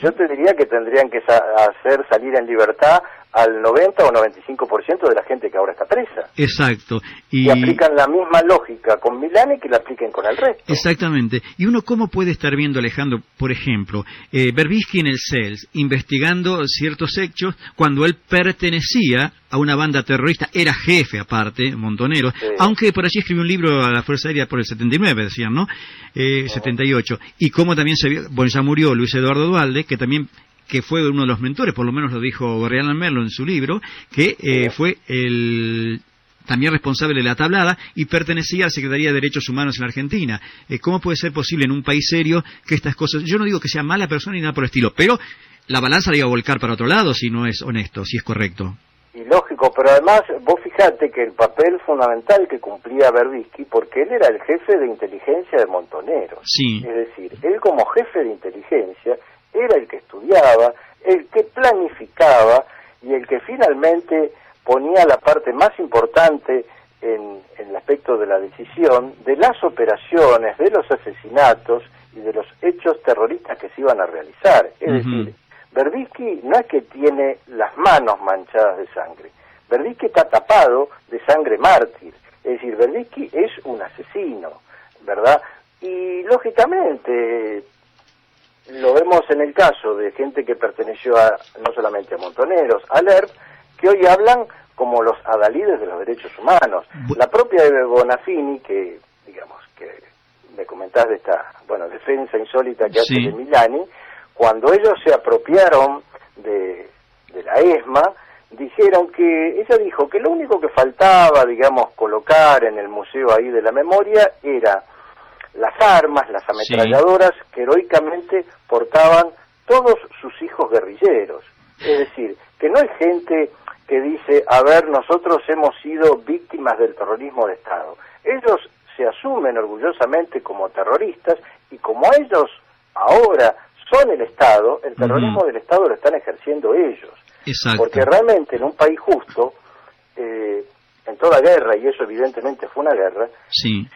yo te diría que tendrían que hacer salir en libertad al 90 o 95% de la gente que ahora está presa. Exacto. Y aplican la misma lógica con Milani que la apliquen con el resto. Exactamente. ¿Y uno cómo puede estar viendo, Alejandro, por ejemplo, Berbisky en el CELS, investigando ciertos hechos cuando él pertenecía a una banda terrorista, era jefe aparte, Montonero, aunque por allí escribió un libro a la Fuerza Aérea por el 79, decían, ¿no? 78. Y cómo también se vio, bueno, ya murió Luis Eduardo Duhalde, que fue uno de los mentores, por lo menos lo dijo Real Merlo en su libro, que fue el también responsable de la tablada y pertenecía a la Secretaría de Derechos Humanos en la Argentina. ¿Cómo puede ser posible en un país serio que estas cosas... Yo no digo que sea mala persona ni nada por el estilo, pero la balanza la iba a volcar para otro lado si no es honesto, si es correcto. Y lógico, pero además vos fijate que el papel fundamental que cumplía Berbisky, porque él era el jefe de inteligencia de Montoneros. Sí. Es decir, él como jefe de inteligencia era el que estudiaba, el que planificaba y el que finalmente ponía la parte más importante en el aspecto de la decisión de las operaciones, de los asesinatos y de los hechos terroristas que se iban a realizar. Es decir, Berbisky no es que tiene las manos manchadas de sangre, Berbisky está tapado de sangre mártir, es decir, Berbisky es un asesino, ¿verdad? Y lógicamente lo vemos en el caso de gente que perteneció no solamente a Montoneros, a LERP, que hoy hablan como los adalides de los derechos humanos. La propia Bonafini, que me comentás de esta defensa insólita que hace de Milani, cuando ellos se apropiaron de la ESMA, dijeron que, ella dijo que lo único que faltaba, colocar en el museo ahí de la memoria era las armas, las ametralladoras que heroicamente portaban todos sus hijos guerrilleros. Es decir, que no hay gente que dice, a ver, nosotros hemos sido víctimas del terrorismo de Estado. Ellos se asumen orgullosamente como terroristas y como ellos ahora son el Estado, el terrorismo del Estado lo están ejerciendo ellos. Exacto. Porque realmente en un país justo, en toda guerra, y eso evidentemente fue una guerra, si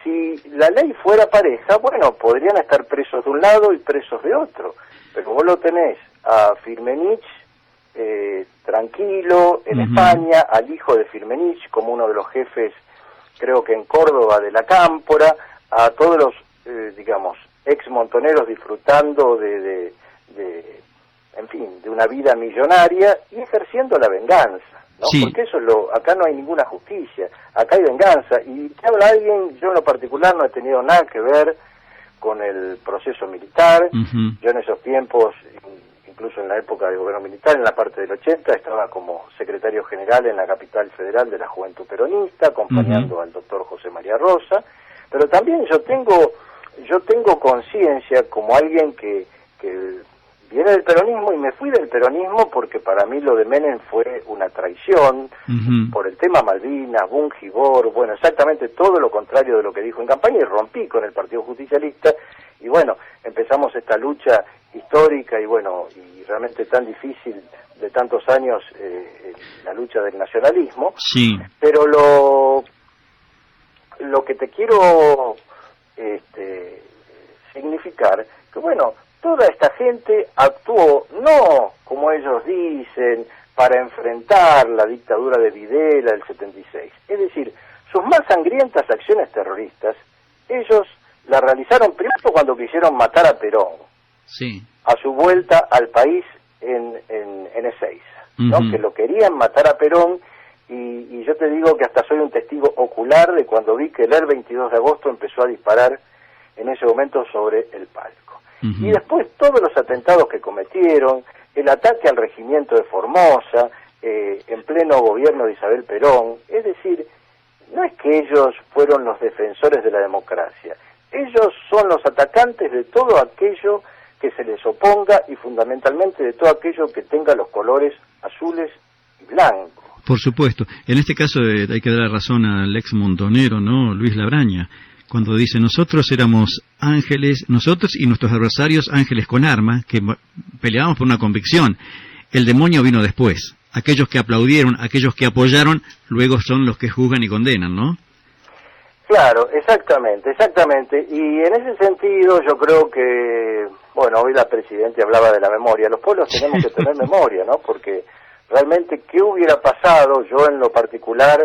la ley fuera pareja, podrían estar presos de un lado y presos de otro, pero vos lo tenés a Firmenich tranquilo en España, al hijo de Firmenich como uno de los jefes, creo que en Córdoba, de la Cámpora, a todos los, ex montoneros disfrutando de una vida millonaria y ejerciendo la venganza, ¿no? Porque eso acá no hay ninguna justicia, acá hay venganza, y te habla alguien, yo en lo particular no he tenido nada que ver con el proceso militar. Yo en esos tiempos, incluso en la época del gobierno militar, en la parte del 80, estaba como secretario general en la capital federal de la Juventud Peronista, acompañando al doctor José María Rosa, pero también yo tengo conciencia como alguien que viene del peronismo, y me fui del peronismo porque para mí lo de Menem fue una traición, por el tema Malvinas, Bungibor, exactamente todo lo contrario de lo que dijo en campaña, y rompí con el Partido Justicialista, y empezamos esta lucha histórica y realmente tan difícil de tantos años, la lucha del nacionalismo. Pero lo que te quiero significar, que toda esta gente actuó no como ellos dicen para enfrentar la dictadura de Videla del 76. Es decir, sus más sangrientas acciones terroristas, ellos la realizaron primero cuando quisieron matar a Perón, sí, a su vuelta al país en Ezeiza, ¿no? Que lo querían matar a Perón, y yo te digo que hasta soy un testigo ocular de cuando vi que el 22 de agosto empezó a disparar en ese momento sobre el palco. Y después todos los atentados que cometieron, el ataque al regimiento de Formosa, en pleno gobierno de Isabel Perón, es decir, no es que ellos fueron los defensores de la democracia, ellos son los atacantes de todo aquello que se les oponga y fundamentalmente de todo aquello que tenga los colores azules y blancos. Por supuesto. En este caso hay que dar la razón al ex montonero, ¿no? Luis Labraña, cuando dice: nosotros éramos ángeles, nosotros y nuestros adversarios ángeles con armas, que peleábamos por una convicción. El demonio vino después. Aquellos que aplaudieron, aquellos que apoyaron, luego son los que juzgan y condenan, ¿no? Claro, exactamente. Y en ese sentido yo creo que, bueno, hoy la Presidenta hablaba de la memoria. Los pueblos tenemos que tener memoria, ¿no? Porque realmente, ¿qué hubiera pasado? Yo en lo particular,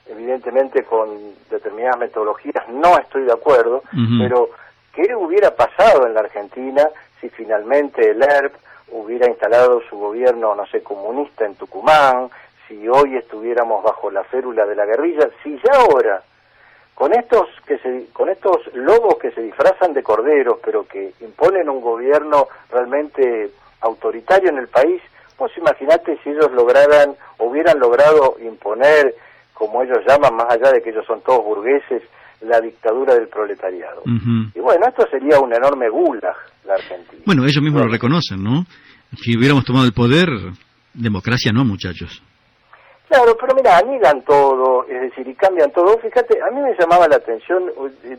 evidentemente con determinadas metodologías no estoy de acuerdo, pero ¿qué hubiera pasado en la Argentina si finalmente el ERP hubiera instalado su gobierno, no sé, comunista en Tucumán, si hoy estuviéramos bajo la férula de la guerrilla, si ya ahora, con estos lobos que se disfrazan de corderos, pero que imponen un gobierno realmente autoritario en el país, pues imaginate si ellos hubieran logrado imponer, como ellos llaman, más allá de que ellos son todos burgueses, la dictadura del proletariado. Y bueno, esto sería un enorme gulag, la Argentina. Bueno, ellos mismos lo reconocen, ¿no? Si hubiéramos tomado el poder, democracia no, muchachos. Claro, pero mira, anidan todo, es decir, y cambian todo. Fíjate, a mí me llamaba la atención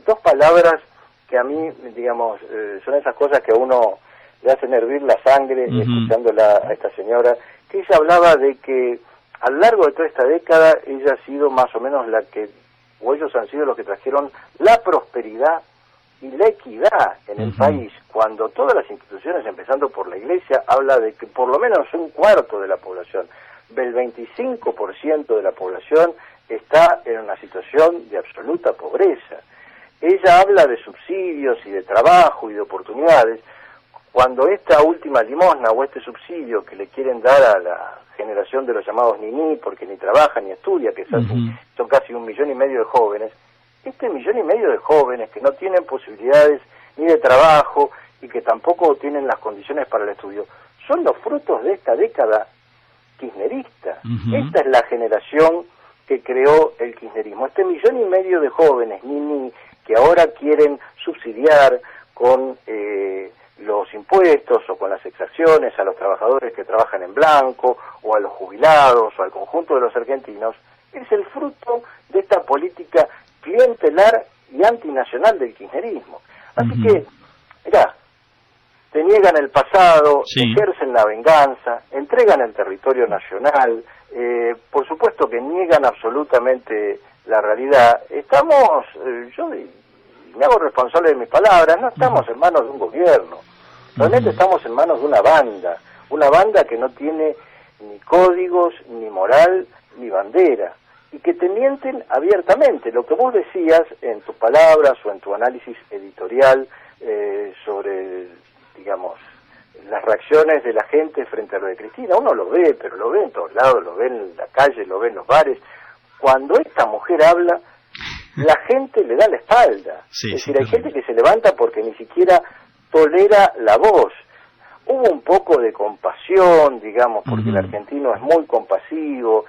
dos palabras que a mí, digamos, son esas cosas que a uno le hacen hervir la sangre, escuchándola a esta señora, que ella hablaba de que a lo largo de toda esta década ella ha sido más o menos o ellos han sido los que trajeron la prosperidad y la equidad en el país, cuando todas las instituciones, empezando por la Iglesia, habla de que por lo menos un cuarto de la población, del 25% de la población, está en una situación de absoluta pobreza. Ella habla de subsidios y de trabajo y de oportunidades, cuando esta última limosna o este subsidio que le quieren dar a la generación de los llamados niní, porque ni trabaja ni estudia, que son casi 1,5 millones de jóvenes, este 1,5 millones de jóvenes que no tienen posibilidades ni de trabajo y que tampoco tienen las condiciones para el estudio, son los frutos de esta década kirchnerista. Esta es la generación que creó el kirchnerismo. Este 1,5 millones de jóvenes niní que ahora quieren subsidiar con los impuestos o con las exacciones a los trabajadores que trabajan en blanco o a los jubilados o al conjunto de los argentinos, es el fruto de esta política clientelar y antinacional del kirchnerismo. Así que, mirá, te niegan el pasado, ejercen la venganza, entregan el territorio nacional, por supuesto que niegan absolutamente la realidad. Estamos, yo me hago responsable de mis palabras, no estamos en manos de un gobierno, realmente estamos en manos de una banda que no tiene ni códigos, ni moral, ni bandera, y que te mienten abiertamente. Lo que vos decías en tus palabras o en tu análisis editorial sobre, digamos, las reacciones de la gente frente a lo de Cristina, uno lo ve, pero lo ve en todos lados, lo ve en la calle, lo ve en los bares. Cuando esta mujer habla, la gente le da la espalda. Es decir, hay gente que se levanta porque ni siquiera tolera la voz. Hubo un poco de compasión, digamos, porque el argentino es muy compasivo,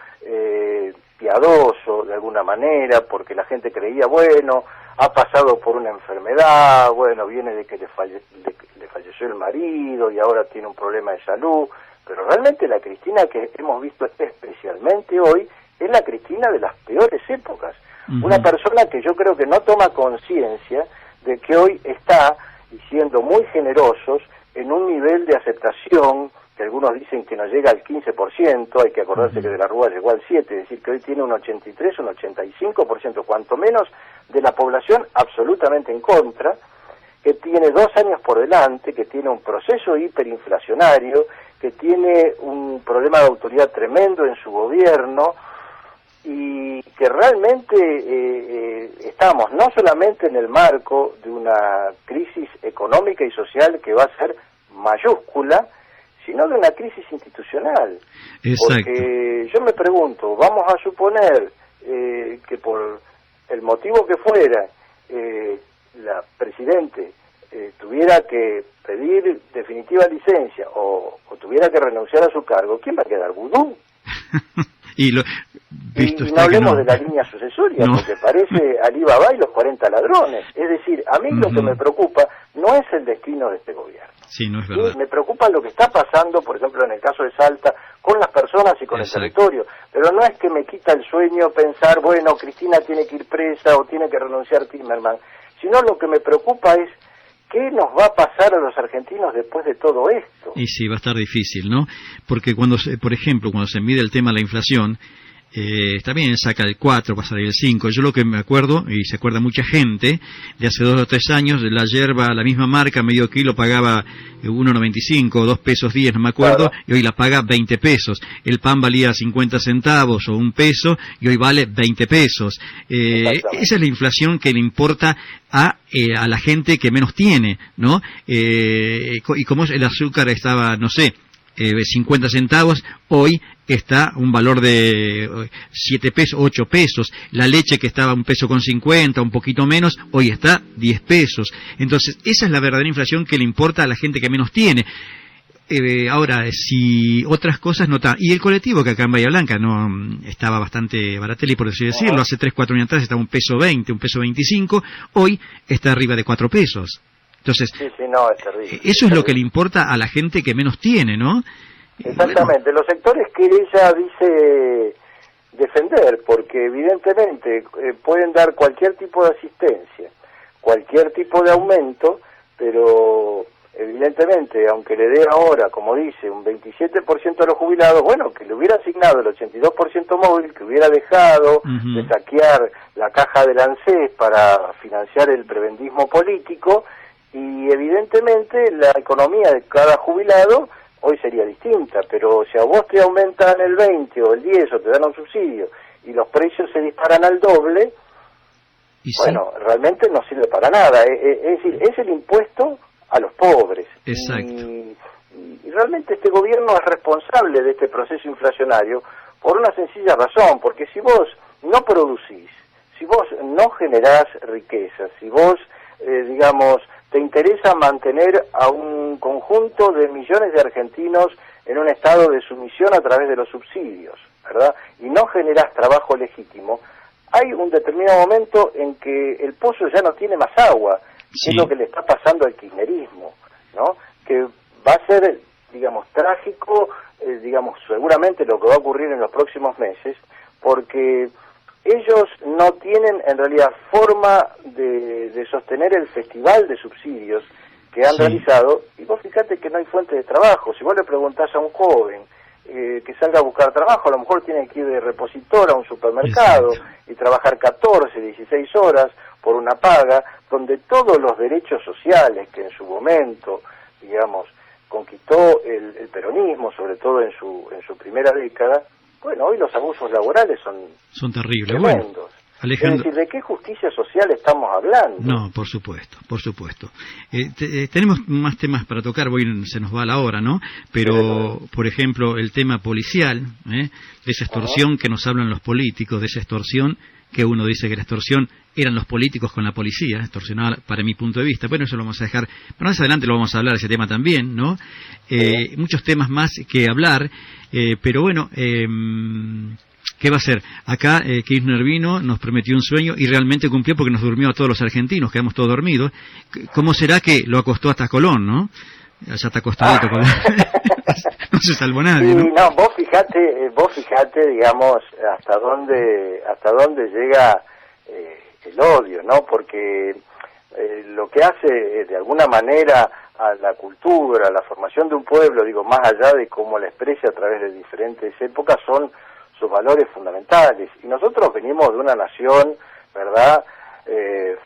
piadoso de alguna manera, porque la gente creía, bueno, ha pasado por una enfermedad, bueno, viene de que le falleció el marido y ahora tiene un problema de salud, pero realmente la Cristina que hemos visto especialmente hoy es la Cristina de las peores épocas. Una persona que yo creo que no toma conciencia de que hoy está, y siendo muy generosos, en un nivel de aceptación que algunos dicen que no llega al 15%, hay que acordarse que de la Rúa llegó al 7%, es decir, que hoy tiene un 83, un 85%, cuanto menos, de la población absolutamente en contra, que tiene 2 años por delante, que tiene un proceso hiperinflacionario, que tiene un problema de autoridad tremendo en su gobierno, y que realmente estamos no solamente en el marco de una crisis económica y social que va a ser mayúscula, sino de una crisis institucional. Exacto. Porque yo me pregunto, vamos a suponer que por el motivo que fuera, la Presidente tuviera que pedir definitiva licencia o tuviera que renunciar a su cargo, ¿quién va a quedar? ¿Vudú? Y no hablemos de la línea sucesoria, porque parece Alí Baba y los 40 ladrones. Es decir, a mí lo que me preocupa no es el destino de este gobierno. Sí, no es verdad. Me preocupa lo que está pasando, por ejemplo, en el caso de Salta, con las personas y con el territorio. Pero no es que me quita el sueño pensar, bueno, Cristina tiene que ir presa o tiene que renunciar Timerman, sino lo que me preocupa es ¿qué nos va a pasar a los argentinos después de todo esto? Y sí, va a estar difícil, ¿no? Porque por ejemplo, cuando se mide el tema de la inflación, está bien, saca el 4, va a salir el 5. Yo lo que me acuerdo, y se acuerda mucha gente, de hace 2 o 3 años, la yerba, la misma marca, medio kilo, pagaba 1.95, 2 pesos 10, no me acuerdo, claro. Y hoy la paga 20 pesos. El pan valía 50 centavos o 1 peso, y hoy vale 20 pesos. Esa es la inflación que le importa a la gente que menos tiene, ¿no? Y como el azúcar estaba, no sé, 50 centavos, hoy está un valor de 7 pesos, 8 pesos. La leche que estaba 1,50 pesos, un poquito menos, hoy está 10 pesos. Entonces, esa es la verdadera inflación que le importa a la gente que menos tiene. Ahora, si otras cosas no están... Y el colectivo que acá en Bahía Blanca no estaba bastante baratelli, por así decirlo, hace 3, 4 años atrás estaba 1,20 pesos, 1,25 pesos, hoy está arriba de 4 pesos. Entonces, no, es terrible. Eso es lo que le importa a la gente que menos tiene, ¿no? Exactamente, los sectores que ella dice defender, porque evidentemente pueden dar cualquier tipo de asistencia, cualquier tipo de aumento, pero evidentemente, aunque le dé ahora, como dice, un 27% a los jubilados, bueno, que le hubiera asignado el 82% móvil, que hubiera dejado de saquear la caja del ANSES para financiar el prebentismo político, y evidentemente la economía de cada jubilado hoy sería distinta, pero si a vos te aumentan el 20 o el 10 o te dan un subsidio y los precios se disparan al doble, bueno, realmente no sirve para nada. Es decir, es el impuesto a los pobres. Exacto. Y realmente este gobierno es responsable de este proceso inflacionario por una sencilla razón, porque si vos no producís, si vos no generás riqueza, si vos, te interesa mantener a un conjunto de millones de argentinos en un estado de sumisión a través de los subsidios, ¿verdad? Y no generás trabajo legítimo, hay un determinado momento en que el pozo ya no tiene más agua, que es lo que le está pasando al kirchnerismo, ¿no? Que va a ser, trágico, seguramente lo que va a ocurrir en los próximos meses, porque ellos no tienen en realidad forma de sostener el festival de subsidios que han realizado, y vos fíjate que no hay fuente de trabajo. Si vos le preguntás a un joven que salga a buscar trabajo, a lo mejor tiene que ir de repositor a un supermercado y trabajar 14, 16 horas por una paga, donde todos los derechos sociales que en su momento, conquistó el peronismo, sobre todo en su primera década, bueno, hoy los abusos laborales son terribles. Tremendos. Bueno, Alejandro... Es decir, ¿de qué justicia social estamos hablando? No, por supuesto. Tenemos más temas para tocar, se nos va la hora, ¿no? Pero, por ejemplo, el tema policial, de esa extorsión que nos hablan los políticos, de esa extorsión que uno dice que la extorsión eran los políticos con la policía, extorsionada para mi punto de vista. Bueno, eso lo vamos a dejar, pero más adelante lo vamos a hablar, ese tema también, ¿no? Muchos temas más que hablar, pero bueno, ¿qué va a hacer? Acá Kirchner vino, nos prometió un sueño y realmente cumplió porque nos durmió a todos los argentinos, quedamos todos dormidos. ¿Cómo será que lo acostó hasta Colón, no? Ya está acostadito Colón. No se salvó nadie, ¿no? No, vos fijate, hasta dónde llega el odio, ¿no? Porque lo que hace de alguna manera a la cultura, a la formación de un pueblo, más allá de cómo la expresa a través de diferentes épocas, son sus valores fundamentales. Y nosotros venimos de una nación, ¿verdad?,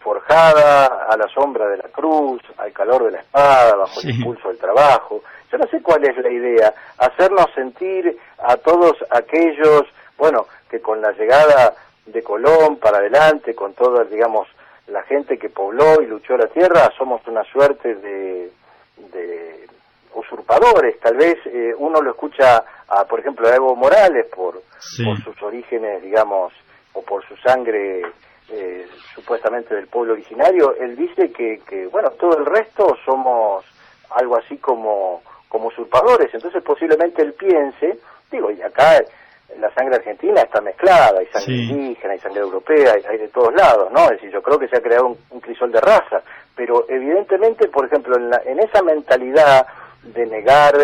forjada a la sombra de la cruz, al calor de la espada, bajo el impulso del trabajo. Yo no sé cuál es la idea, hacernos sentir a todos aquellos, bueno, que con la llegada de Colón para adelante, con toda, digamos, la gente que pobló y luchó la tierra, somos una suerte de usurpadores. Tal vez uno lo escucha, por ejemplo, a Evo Morales por sus orígenes, digamos, o por su sangre supuestamente del pueblo originario. Él dice que bueno, todo el resto somos algo así como usurpadores. Entonces posiblemente él piense, digo, y acá la sangre argentina está mezclada, hay sangre indígena, hay sangre europea, hay de todos lados, ¿no? Es decir, yo creo que se ha creado un crisol de raza, pero evidentemente, por ejemplo, en esa mentalidad de negar,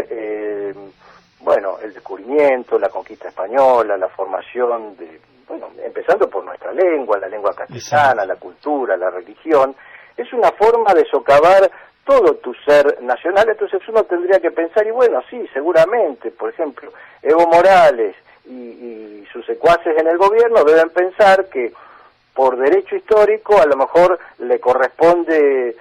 bueno, el descubrimiento, la conquista española, la formación de, bueno, empezando por nuestra lengua, la lengua castellana, la cultura, la religión, es una forma de socavar todo tu ser nacional. Entonces uno tendría que pensar, y bueno, sí, seguramente, por ejemplo, Evo Morales y sus secuaces en el gobierno deben pensar que por derecho histórico a lo mejor le corresponde,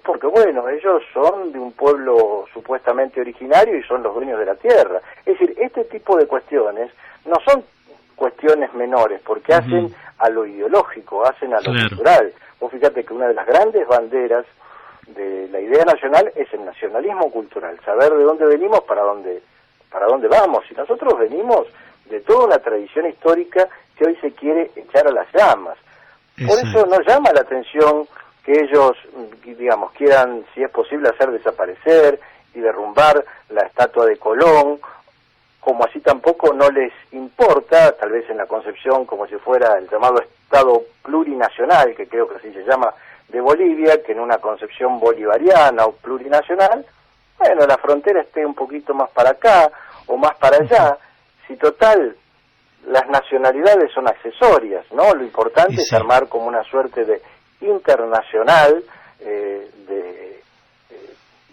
porque bueno, ellos son de un pueblo supuestamente originario y son los dueños de la tierra. Es decir, este tipo de cuestiones no son cuestiones menores, porque hacen a lo ideológico, hacen a lo cultural. Vos fíjate que una de las grandes banderas de la idea nacional es el nacionalismo cultural, saber de dónde venimos, para dónde vamos. Y nosotros venimos de toda una tradición histórica que hoy se quiere echar a las llamas. Por eso nos llama la atención que ellos, digamos, quieran, si es posible, hacer desaparecer y derrumbar la estatua de Colón, como así tampoco no les importa, tal vez en la concepción como si fuera el llamado Estado plurinacional, que creo que así se llama, de Bolivia, que en una concepción bolivariana o plurinacional, bueno, la frontera esté un poquito más para acá o más para allá. Si total, las nacionalidades son accesorias, ¿no? Lo importante es armar como una suerte de internacional,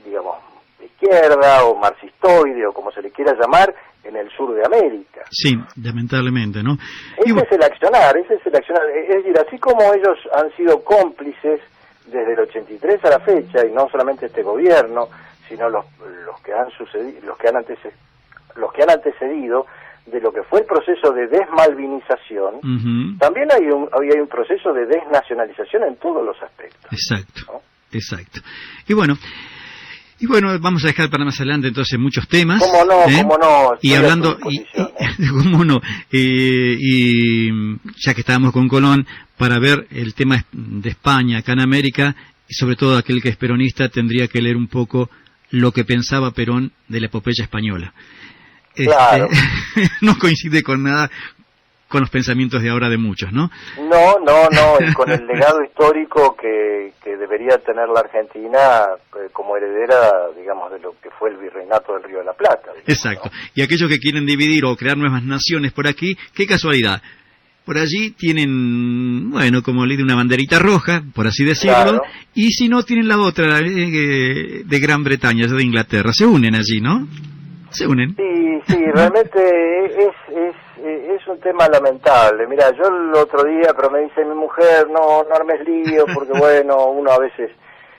digamos, de izquierda o marxistoide o como se le quiera llamar, en el sur de América. Sí, lamentablemente, ¿no? Ese es el accionar. Es decir, así como ellos han sido cómplices desde el 83 a la fecha, y no solamente este gobierno, sino los que han sucedido, los que han antecedido de lo que fue el proceso de desmalvinización, también hay un proceso de desnacionalización en todos los aspectos. Exacto, ¿no? Exacto. Y bueno, vamos a dejar para más adelante entonces muchos temas. ¿Cómo no? Y hablando, cómo no, y ya que estábamos con Colón, para ver el tema de España acá en América, y sobre todo aquel que es peronista, tendría que leer un poco lo que pensaba Perón de la epopeya española. Claro. No coincide con nada con los pensamientos de ahora de muchos, ¿no? No, y con el legado histórico que debería tener la Argentina como heredera, digamos, de lo que fue el virreinato del Río de la Plata. Digamos, exacto, ¿no? Y aquellos que quieren dividir o crear nuevas naciones por aquí, qué casualidad. Por allí tienen, bueno, como le de una banderita roja, por así decirlo, y si no, tienen la otra de Gran Bretaña, de Inglaterra. Se unen allí, ¿no? Se unen. Sí, realmente es un tema lamentable. Mira, yo el otro día, pero me dice mi mujer, no armes lío, porque bueno, uno a veces...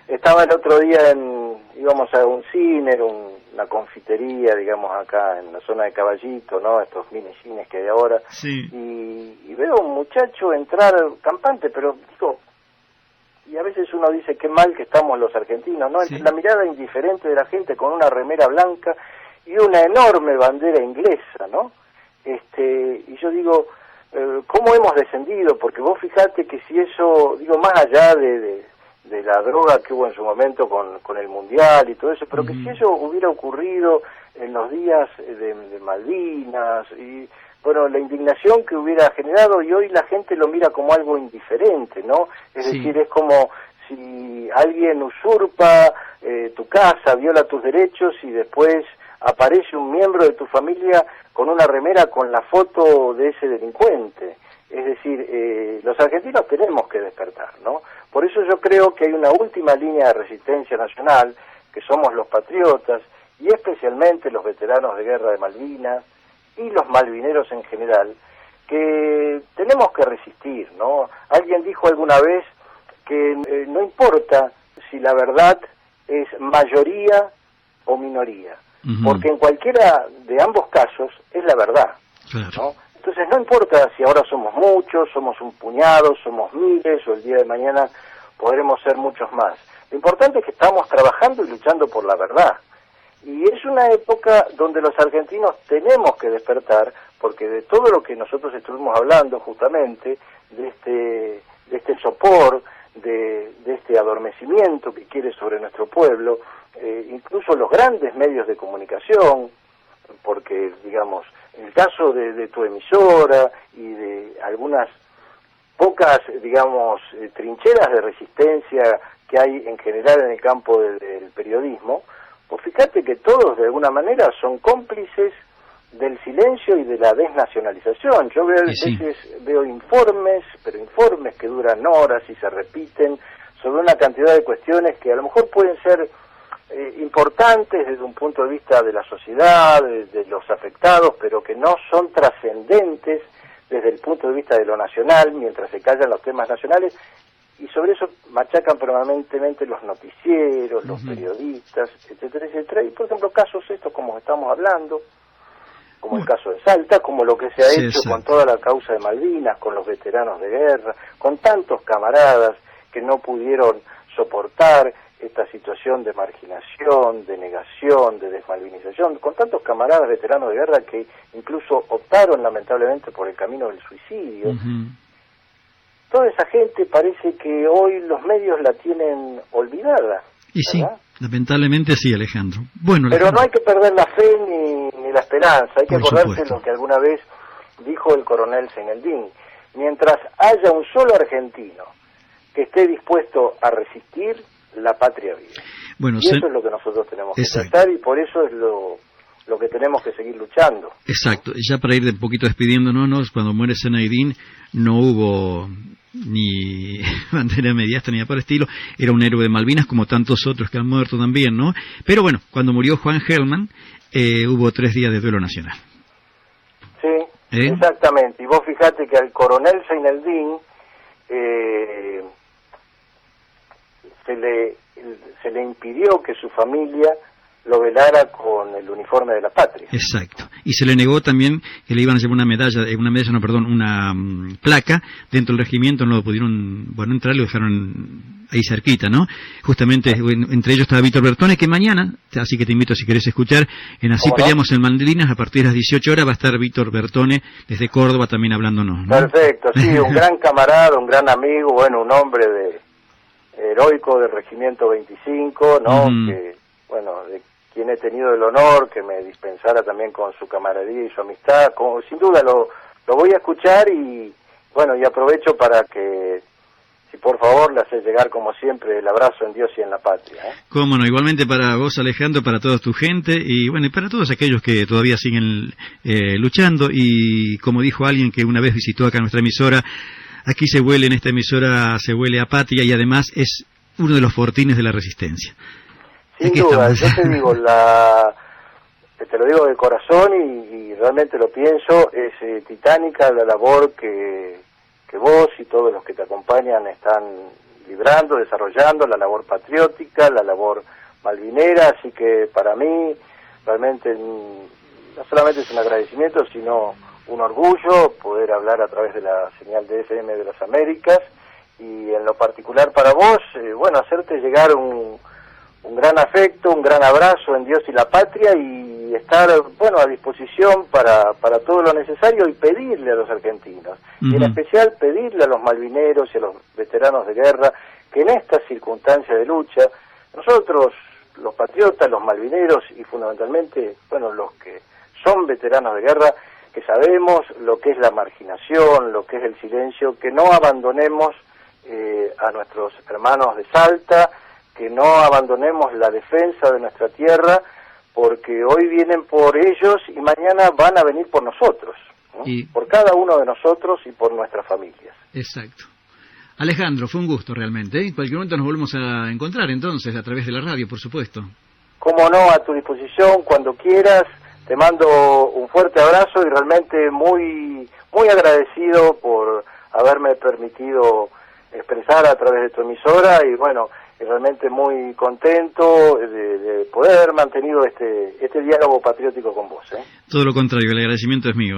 Estaba el otro día íbamos a un cine, una confitería, digamos, acá en la zona de Caballito, ¿no? Estos mini cines que hay ahora. Sí. Y veo a un muchacho entrar campante, pero digo... Y a veces uno dice qué mal que estamos los argentinos, ¿no? Entre la mirada indiferente de la gente con una remera blanca y una enorme bandera inglesa, ¿no? Y yo digo, ¿cómo hemos descendido? Porque vos fijate que si eso, digo, más allá de la droga que hubo en su momento con el Mundial y todo eso, pero que si eso hubiera ocurrido en los días de Malvinas, y bueno, la indignación que hubiera generado, y hoy la gente lo mira como algo indiferente, ¿no? Es decir, es como si alguien usurpa tu casa, viola tus derechos y después aparece un miembro de tu familia con una remera con la foto de ese delincuente. Es decir, los argentinos tenemos que despertar, ¿no? Por eso yo creo que hay una última línea de resistencia nacional, que somos los patriotas, y especialmente los veteranos de guerra de Malvinas, y los malvineros en general, que tenemos que resistir, ¿no? Alguien dijo alguna vez que no importa si la verdad es mayoría o minoría, porque en cualquiera de ambos casos es la verdad, claro. ¿no? Entonces no importa si ahora somos muchos, somos un puñado, somos miles, o el día de mañana podremos ser muchos más. Lo importante es que estamos trabajando y luchando por la verdad. Y es una época donde los argentinos tenemos que despertar, porque de todo lo que nosotros estuvimos hablando justamente, de este sopor, de este adormecimiento que quiere sobre nuestro pueblo, incluso los grandes medios de comunicación, porque, digamos, en el caso de tu emisora y de algunas pocas, digamos, trincheras de resistencia que hay en general en el campo del periodismo, pues fíjate que todos de alguna manera son cómplices del silencio y de la desnacionalización. Yo veo, veo informes, pero informes que duran horas y se repiten sobre una cantidad de cuestiones que a lo mejor pueden ser importantes desde un punto de vista de la sociedad, de los afectados, pero que no son trascendentes desde el punto de vista de lo nacional, mientras se callan los temas nacionales, y sobre eso machacan permanentemente los noticieros, los periodistas, etcétera, etcétera. Y por ejemplo, casos estos como estamos hablando, como el caso de Salta, como lo que se ha hecho con toda la causa de Malvinas, con los veteranos de guerra, con tantos camaradas que no pudieron soportar esta situación de marginación, de negación, de desmalvinización, con tantos camaradas veteranos de guerra que incluso optaron lamentablemente por el camino del suicidio. Toda esa gente parece que hoy los medios la tienen olvidada. Y sí, lamentablemente sí, Alejandro. Bueno, pero no hay que perder la fe ni la esperanza, hay que acordarse de lo que alguna vez dijo el coronel Seyneldin: mientras haya un solo argentino que esté dispuesto a resistir, la patria vive. Bueno, y eso es lo que nosotros tenemos que tratar, y por eso es lo que tenemos que seguir luchando. Exacto. Ya para ir de un poquito despidiéndonos, cuando muere Seyneldin no hubo ni bandera mediasta ni nada por el estilo, era un héroe de Malvinas como tantos otros que han muerto también, ¿no? Pero bueno, cuando murió Juan Gelman, hubo 3 días de duelo nacional. Sí, exactamente. Y vos fijate que al coronel Seyneldin se le impidió que su familia lo velara con el uniforme de la patria. Exacto. Y se le negó también que le iban a llevar una placa dentro del regimiento, no lo pudieron, entrar, lo dejaron ahí cerquita, ¿no? Justamente entre ellos estaba Víctor Bertone, que mañana, así que te invito si querés escuchar, en Así Peleamos en Malvinas, a partir de las 18 horas va a estar Víctor Bertone desde Córdoba también hablándonos, ¿no? Perfecto, sí, un gran camarada, un gran amigo, un hombre heroico del Regimiento 25, ¿no? Que, de quien he tenido el honor que me dispensara también con su camaradería y su amistad. Sin duda lo voy a escuchar y aprovecho para que, si por favor, le haces llegar como siempre el abrazo en Dios y en la patria. Cómo no, igualmente para vos, Alejandro, para toda tu gente y y para todos aquellos que todavía siguen luchando, y como dijo alguien que una vez visitó acá nuestra emisora, aquí en esta emisora se huele a patria, y además es uno de los fortines de la resistencia. Sin duda, yo te digo, te lo digo de corazón y realmente lo pienso, es titánica la labor que vos y todos los que te acompañan están librando, desarrollando, la labor patriótica, la labor malvinera, así que para mí realmente no solamente es un agradecimiento, sino un orgullo poder hablar a través de la señal de FM de las Américas, y en lo particular para vos, hacerte llegar un gran afecto, un gran abrazo en Dios y la patria, y estar, a disposición para todo lo necesario, y pedirle a los argentinos, y en especial pedirle a los malvineros y a los veteranos de guerra, que en estas circunstancias de lucha, nosotros, los patriotas, los malvineros, y fundamentalmente, los que son veteranos de guerra, que sabemos lo que es la marginación, lo que es el silencio, que no abandonemos a nuestros hermanos de Salta, que no abandonemos la defensa de nuestra tierra, porque hoy vienen por ellos y mañana van a venir por nosotros, ¿no? Por cada uno de nosotros y por nuestras familias. Exacto. Alejandro, fue un gusto realmente, En cualquier momento nos volvemos a encontrar entonces, a través de la radio, por supuesto. Cómo no, a tu disposición, cuando quieras. Te mando un fuerte abrazo y realmente muy, muy agradecido por haberme permitido expresar a través de tu emisora, y bueno, realmente muy contento de poder haber mantenido este diálogo patriótico con vos. Todo lo contrario, el agradecimiento es mío.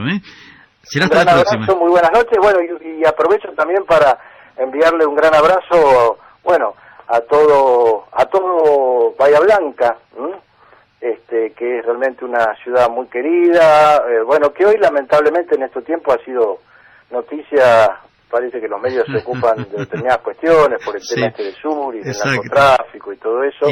Será hasta Un gran la próxima. abrazo, muy buenas noches. Bueno, y aprovecho también para enviarle un gran abrazo, bueno, a todo Bahía Blanca, que es realmente una ciudad muy querida, bueno, que hoy lamentablemente en este tiempo ha sido noticia. Parece que los medios se ocupan de determinadas cuestiones por el tema del sur y del narcotráfico y todo eso,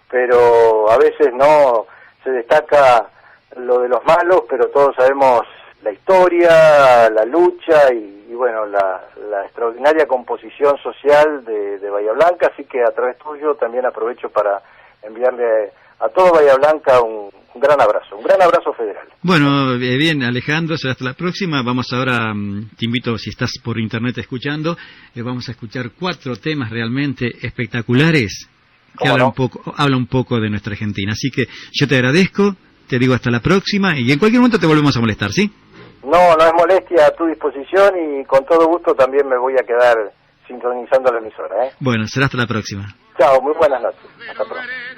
pero a veces no se destaca lo de los malos, pero todos sabemos la historia, la lucha y bueno, la extraordinaria composición social de Bahía Blanca, así que a través tuyo también aprovecho para enviarle a todo Bahía Blanca un gran abrazo federal. Bueno, bien, Alejandro, será hasta la próxima. Vamos ahora, te invito, si estás por internet escuchando, vamos a escuchar 4 temas realmente espectaculares que hablan un poco de nuestra Argentina. Así que yo te agradezco, te digo hasta la próxima y en cualquier momento te volvemos a molestar, ¿sí? No es molestia, a tu disposición, y con todo gusto también me voy a quedar sintonizando la emisora. Bueno, será hasta la próxima. Chao, muy buenas noches. Hasta pronto.